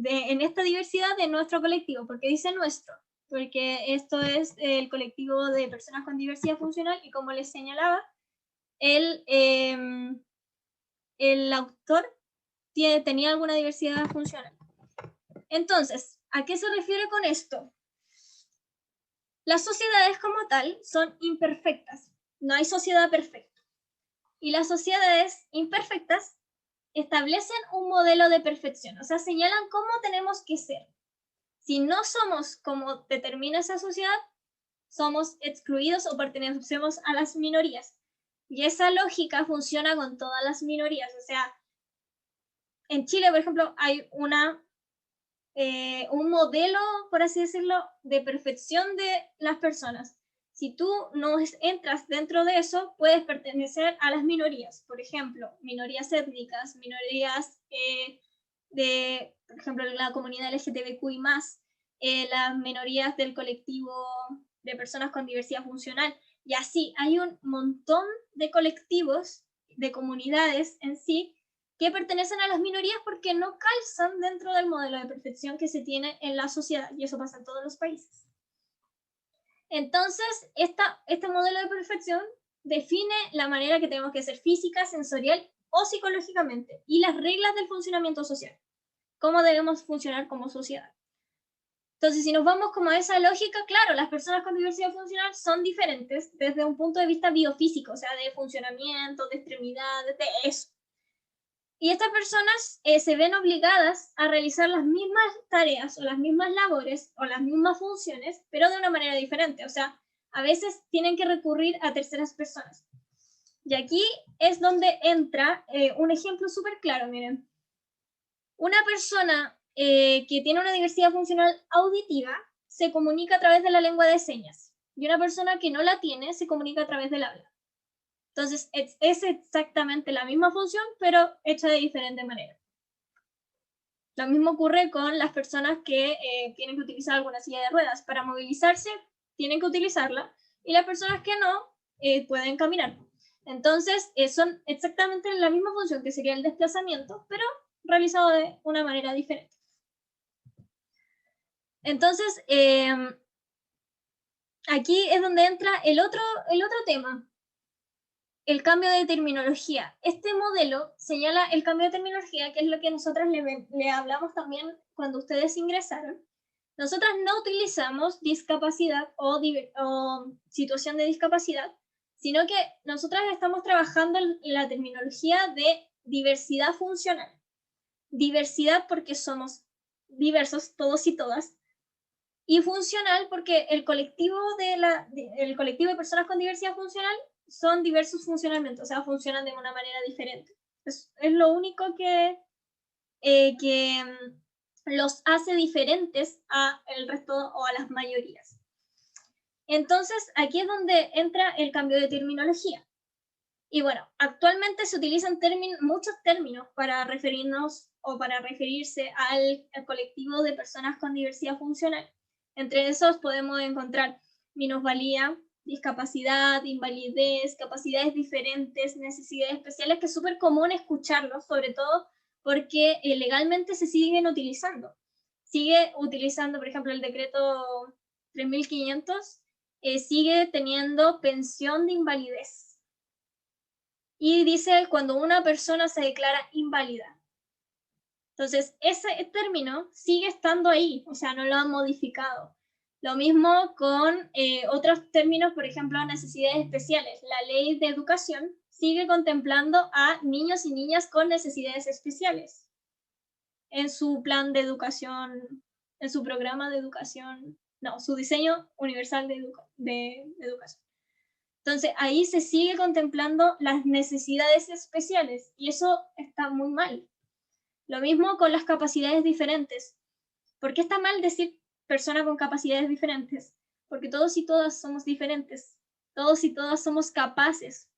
en esta diversidad de nuestro colectivo. ¿Por qué dice nuestro? Porque esto es el colectivo de personas con diversidad funcional y, como les señalaba, el autor tenía alguna diversidad funcional. Entonces, ¿a qué se refiere con esto? Las sociedades como tal son imperfectas, no hay sociedad perfecta. Y las sociedades imperfectas establecen un modelo de perfección, o sea, señalan cómo tenemos que ser. Si no somos como determina esa sociedad, somos excluidos o pertenecemos a las minorías. Y esa lógica funciona con todas las minorías. O sea, en Chile, por ejemplo, hay un modelo, por así decirlo, de perfección de las personas. Si tú no entras dentro de eso, puedes pertenecer a las minorías. Por ejemplo, minorías étnicas, minorías por ejemplo, la comunidad LGTBQI+, las minorías del colectivo de personas con diversidad funcional. Y así, hay un montón de colectivos, de comunidades en sí, que pertenecen a las minorías porque no calzan dentro del modelo de perfección que se tiene en la sociedad, y eso pasa en todos los países. Entonces, este modelo de perfección define la manera que tenemos que ser física, sensorial o psicológicamente, y las reglas del funcionamiento social, cómo debemos funcionar como sociedad. Entonces, si nos vamos como a esa lógica, claro, las personas con diversidad funcional son diferentes desde un punto de vista biofísico, o sea, de funcionamiento, de extremidades, de eso. Y estas personas se ven obligadas a realizar las mismas tareas o las mismas labores o las mismas funciones, pero de una manera diferente. O sea, a veces tienen que recurrir a terceras personas. Y aquí es donde entra un ejemplo súper claro, miren. Una persona que tiene una diversidad funcional auditiva se comunica a través de la lengua de señas. Y una persona que no la tiene se comunica a través del habla. Entonces, es exactamente la misma función, pero hecha de diferente manera. Lo mismo ocurre con las personas que tienen que utilizar alguna silla de ruedas. Para movilizarse, tienen que utilizarla, y las personas que no, pueden caminar. Entonces, son exactamente la misma función, que sería el desplazamiento, pero realizado de una manera diferente. Entonces, aquí es donde entra el otro tema. El cambio de terminología. Este modelo señala el cambio de terminología, que es lo que nosotras le hablamos también cuando ustedes ingresaron. Nosotras no utilizamos discapacidad o situación de discapacidad, sino que nosotras estamos trabajando en la terminología de diversidad funcional. Diversidad porque somos diversos, todos y todas, y funcional porque el colectivo de personas con diversidad funcional son diversos funcionalmente, o sea, funcionan de una manera diferente. Es lo único que los hace diferentes al resto o a las mayorías. Entonces, aquí es donde entra el cambio de terminología. Y bueno, actualmente se utilizan muchos términos para referirnos o para referirse al colectivo de personas con diversidad funcional. Entre esos podemos encontrar minusvalía, discapacidad, invalidez, capacidades diferentes, necesidades especiales, que es súper común escucharlos, sobre todo porque legalmente se siguen utilizando. Sigue utilizando, por ejemplo, el decreto 3500, sigue teniendo pensión de invalidez. Y dice cuando una persona se declara inválida. Entonces, ese término sigue estando ahí, o sea, no lo han modificado. Lo mismo con otros términos, por ejemplo, necesidades especiales. La ley de educación sigue contemplando a niños y niñas con necesidades especiales en su plan de educación, en su programa de educación, no, su diseño universal de educación. Entonces, ahí se sigue contemplando las necesidades especiales, y eso está muy mal. Lo mismo con las capacidades diferentes. ¿Por qué está mal decir persona con capacidades diferentes? Porque todos y todas somos diferentes. Todos y todas somos capaces.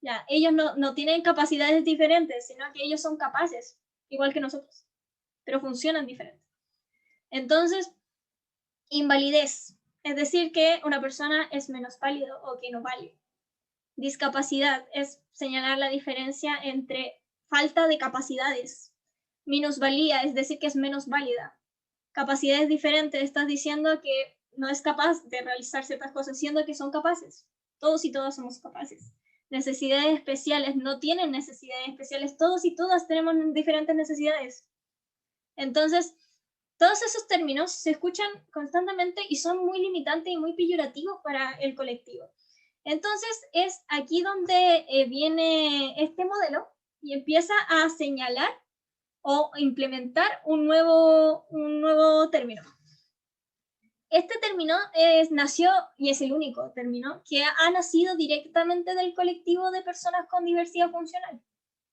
Ya, ellos no tienen capacidades diferentes, sino que ellos son capaces, igual que nosotros, pero funcionan diferente. Entonces, invalidez. es decir que una persona es menos válido o que no vale. Discapacidad es señalar la diferencia entre falta de capacidades. Minusvalía es decir que es menos válida. Capacidades diferentes, estás diciendo que no es capaz de realizar ciertas cosas, siendo que son capaces. Todos y todas somos capaces. Necesidades especiales, no tienen necesidades especiales, todos y todas tenemos diferentes necesidades. Entonces, todos esos términos se escuchan constantemente y son muy limitantes y muy peyorativos para el colectivo. Entonces, es aquí donde viene este modelo y empieza a señalar o implementar un nuevo término. Este término nació, y es el único término, que ha nacido directamente del colectivo de personas con diversidad funcional.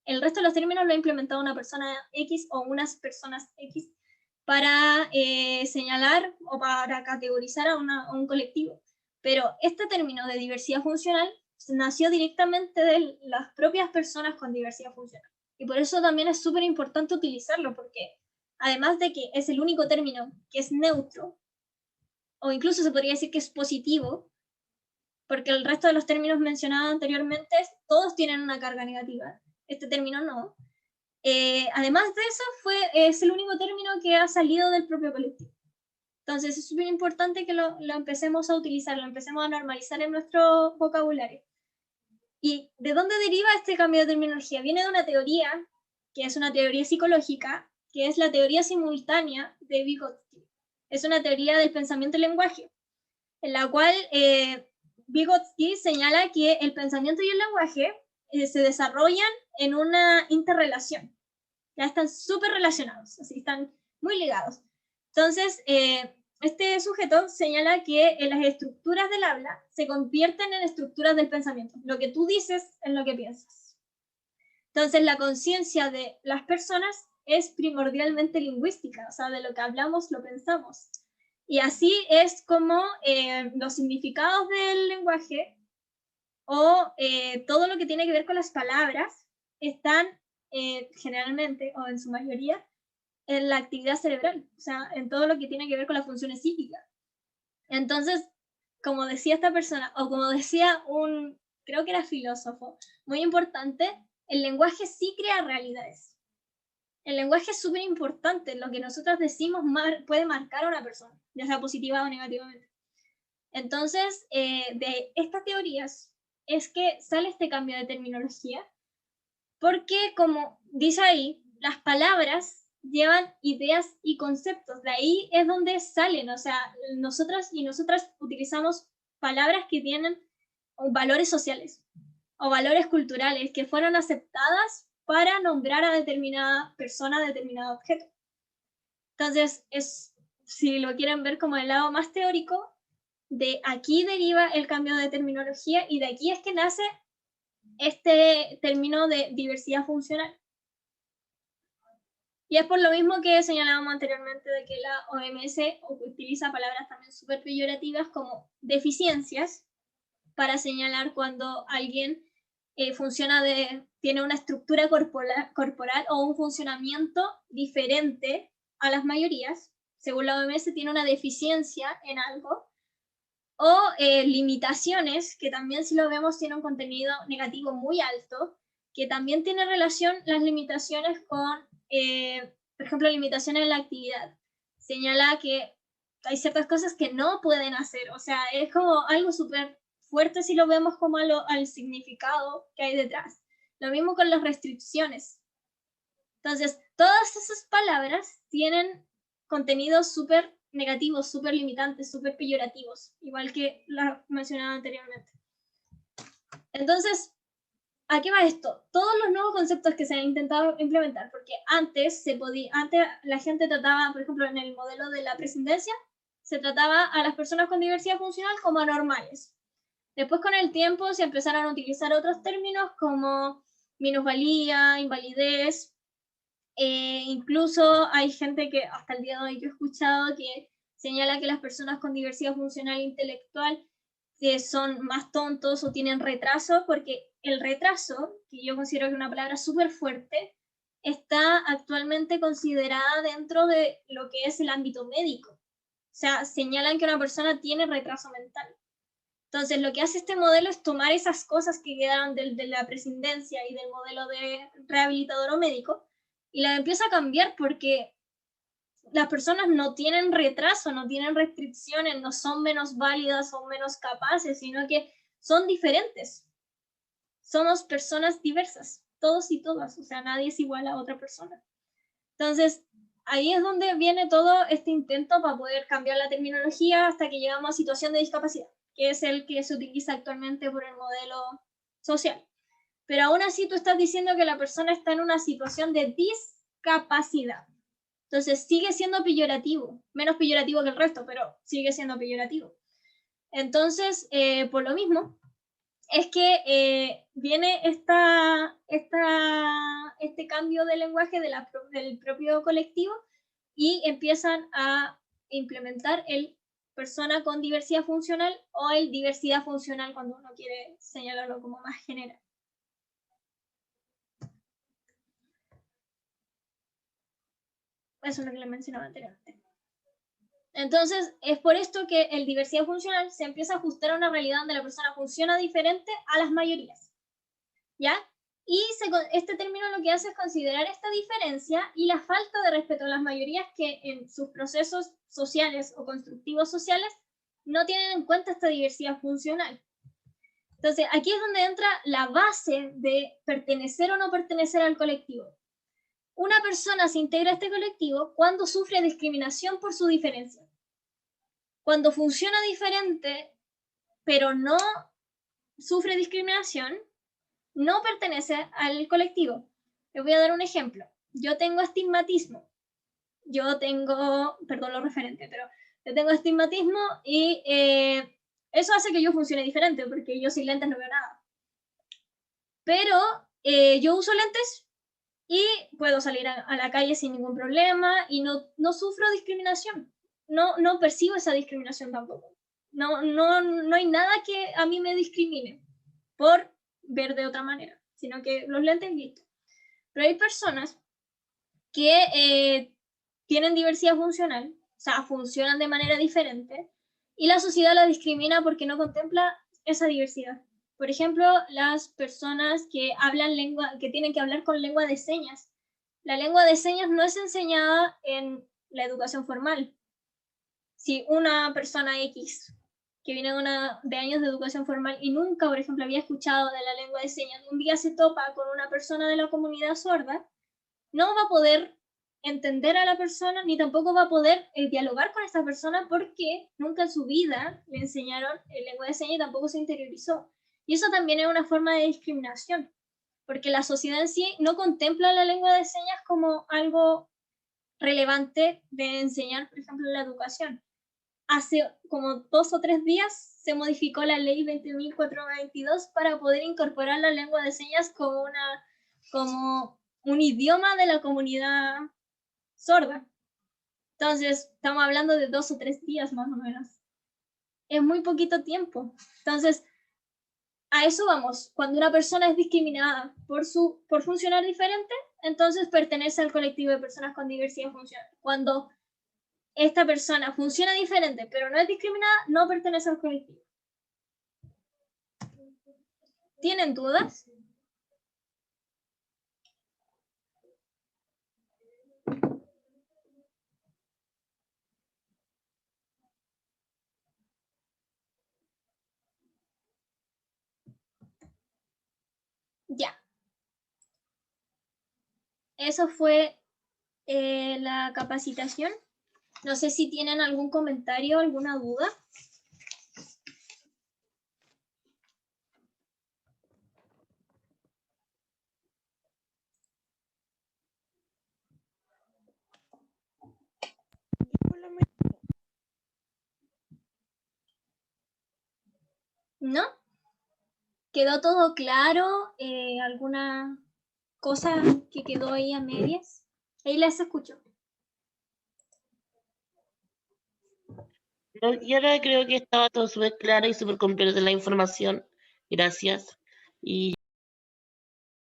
El resto de los términos lo ha implementado una persona X o unas personas X para señalar o para categorizar a un colectivo. Pero este término de diversidad funcional nació directamente de las propias personas con diversidad funcional. Y por eso también es súper importante utilizarlo, porque además de que es el único término que es neutro, o incluso se podría decir que es positivo, porque el resto de los términos mencionados anteriormente, todos tienen una carga negativa. Este término no. Además de eso, es el único término que ha salido del propio colectivo. Entonces es súper importante que lo empecemos a utilizar, lo empecemos a normalizar en nuestro vocabulario. ¿Y de dónde deriva este cambio de terminología? Viene de una teoría, que es una teoría psicológica, que es la teoría simultánea de Vygotsky. Es una teoría del pensamiento y lenguaje, en la cual Vygotsky señala que el pensamiento y el lenguaje se desarrollan en una interrelación. Ya están súper relacionados, así están muy ligados. Entonces, este sujeto señala que las estructuras del habla se convierten en estructuras del pensamiento. Lo que tú dices es lo que piensas. Entonces, la conciencia de las personas es primordialmente lingüística, o sea, de lo que hablamos lo pensamos. Y así es como los significados del lenguaje o todo lo que tiene que ver con las palabras están generalmente o en su mayoría en la actividad cerebral, o sea, en todo lo que tiene que ver con las funciones psíquicas. Entonces, como decía esta persona, o como decía creo que era filósofo, muy importante, el lenguaje sí crea realidades. El lenguaje es súper importante, lo que nosotros decimos puede marcar a una persona, ya sea positiva o negativamente. Entonces, de estas teorías es que sale este cambio de terminología, porque como dice ahí, las palabras llevan ideas y conceptos, de ahí es donde salen, o sea, nosotras y nosotras utilizamos palabras que tienen valores sociales o valores culturales que fueron aceptadas para nombrar a determinada persona, determinado objeto. Entonces, si lo quieren ver como el lado más teórico, de aquí deriva el cambio de terminología y de aquí es que nace este término de diversidad funcional. Y es por lo mismo que señalábamos anteriormente de que la OMS utiliza palabras también súper peyorativas como deficiencias para señalar cuando alguien tiene una estructura corporal o un funcionamiento diferente a las mayorías. Según la OMS tiene una deficiencia en algo. O limitaciones, que también si lo vemos tiene un contenido negativo muy alto, que también tiene relación las limitaciones con, por ejemplo, limitaciones en la actividad. Señala que hay ciertas cosas que no pueden hacer, o sea, es como algo súper fuerte si lo vemos como al significado que hay detrás. Lo mismo con las restricciones. Entonces, todas esas palabras tienen contenidos súper negativos, súper limitantes, súper peyorativos, igual que lo mencionaba anteriormente. Entonces, ¿a qué va esto? Todos los nuevos conceptos que se han intentado implementar, porque antes la gente trataba, por ejemplo, en el modelo de la presidencia, se trataba a las personas con diversidad funcional como anormales. Después, con el tiempo, se empezaron a utilizar otros términos como minusvalía, invalidez. Incluso hay gente que hasta el día de hoy yo he escuchado que señala que las personas con diversidad funcional intelectual son más tontos o tienen retraso, porque el retraso, que yo considero que es una palabra súper fuerte, está actualmente considerada dentro de lo que es el ámbito médico. O sea, señalan que una persona tiene retraso mental. Entonces, lo que hace este modelo es tomar esas cosas que quedaron de la presidencia y del modelo de rehabilitador o médico y las empieza a cambiar porque las personas no tienen retraso, no tienen restricciones, no son menos válidas o menos capaces, sino que son diferentes. Somos personas diversas, todos y todas, o sea, nadie es igual a otra persona. Entonces, ahí es donde viene todo este intento para poder cambiar la terminología hasta que llegamos a situación de discapacidad, que es el que se utiliza actualmente por el modelo social. Pero aún así tú estás diciendo que la persona está en una situación de discapacidad. Entonces sigue siendo peyorativo, menos peyorativo que el resto, pero sigue siendo peyorativo. Entonces, por lo mismo, es que viene este cambio de lenguaje del propio colectivo y empiezan a implementar el persona con diversidad funcional o el diversidad funcional cuando uno quiere señalarlo como más general. Eso es lo que les mencionaba anteriormente. Entonces, es por esto que el diversidad funcional se empieza a ajustar a una realidad donde la persona funciona diferente a las mayorías. ¿Ya? Y este término lo que hace es considerar esta diferencia y la falta de respeto a las mayorías que en sus procesos sociales o constructivos sociales no tienen en cuenta esta diversidad funcional. Entonces, aquí es donde entra la base de pertenecer o no pertenecer al colectivo. Una persona se integra a este colectivo cuando sufre discriminación por su diferencia. Cuando funciona diferente, pero no sufre discriminación, no pertenece al colectivo. Les voy a dar un ejemplo. Yo tengo astigmatismo. Perdón lo referente, pero yo tengo astigmatismo y eso hace que yo funcione diferente, porque yo sin lentes no veo nada. Pero yo uso lentes y puedo salir a la calle sin ningún problema y no sufro discriminación. No percibo esa discriminación tampoco. No hay nada que a mí me discrimine por ver de otra manera, sino que los lentes listo. Pero hay personas que tienen diversidad funcional, o sea, funcionan de manera diferente, y la sociedad la discrimina porque no contempla esa diversidad. Por ejemplo, las personas que tienen que hablar con lengua de señas. La lengua de señas no es enseñada en la educación formal. Si una persona X que viene de años de educación formal y nunca, por ejemplo, había escuchado de la lengua de señas, un día se topa con una persona de la comunidad sorda, no va a poder entender a la persona ni tampoco va a poder dialogar con esta persona porque nunca en su vida le enseñaron lengua de señas y tampoco se interiorizó. Y eso también es una forma de discriminación, porque la sociedad en sí no contempla la lengua de señas como algo relevante de enseñar, por ejemplo, en la educación. Hace como 2 o 3 días se modificó la ley 20.422 para poder incorporar la lengua de señas como un idioma de la comunidad sorda. Entonces, estamos hablando de 2 o 3 días más o menos. Es muy poquito tiempo. Entonces, a eso vamos. Cuando una persona es discriminada por funcionar diferente, entonces pertenece al colectivo de personas con diversidad funcional. Cuando esta persona funciona diferente, pero no es discriminada, no pertenece al colectivo. ¿Tienen dudas? Ya. Eso fue la capacitación. No sé si tienen algún comentario, alguna duda. ¿No? ¿Quedó todo claro? ¿Alguna cosa que quedó ahí a medias? Ahí les escucho. Yo ahora creo que estaba todo súper claro y súper completo la información. Gracias. Y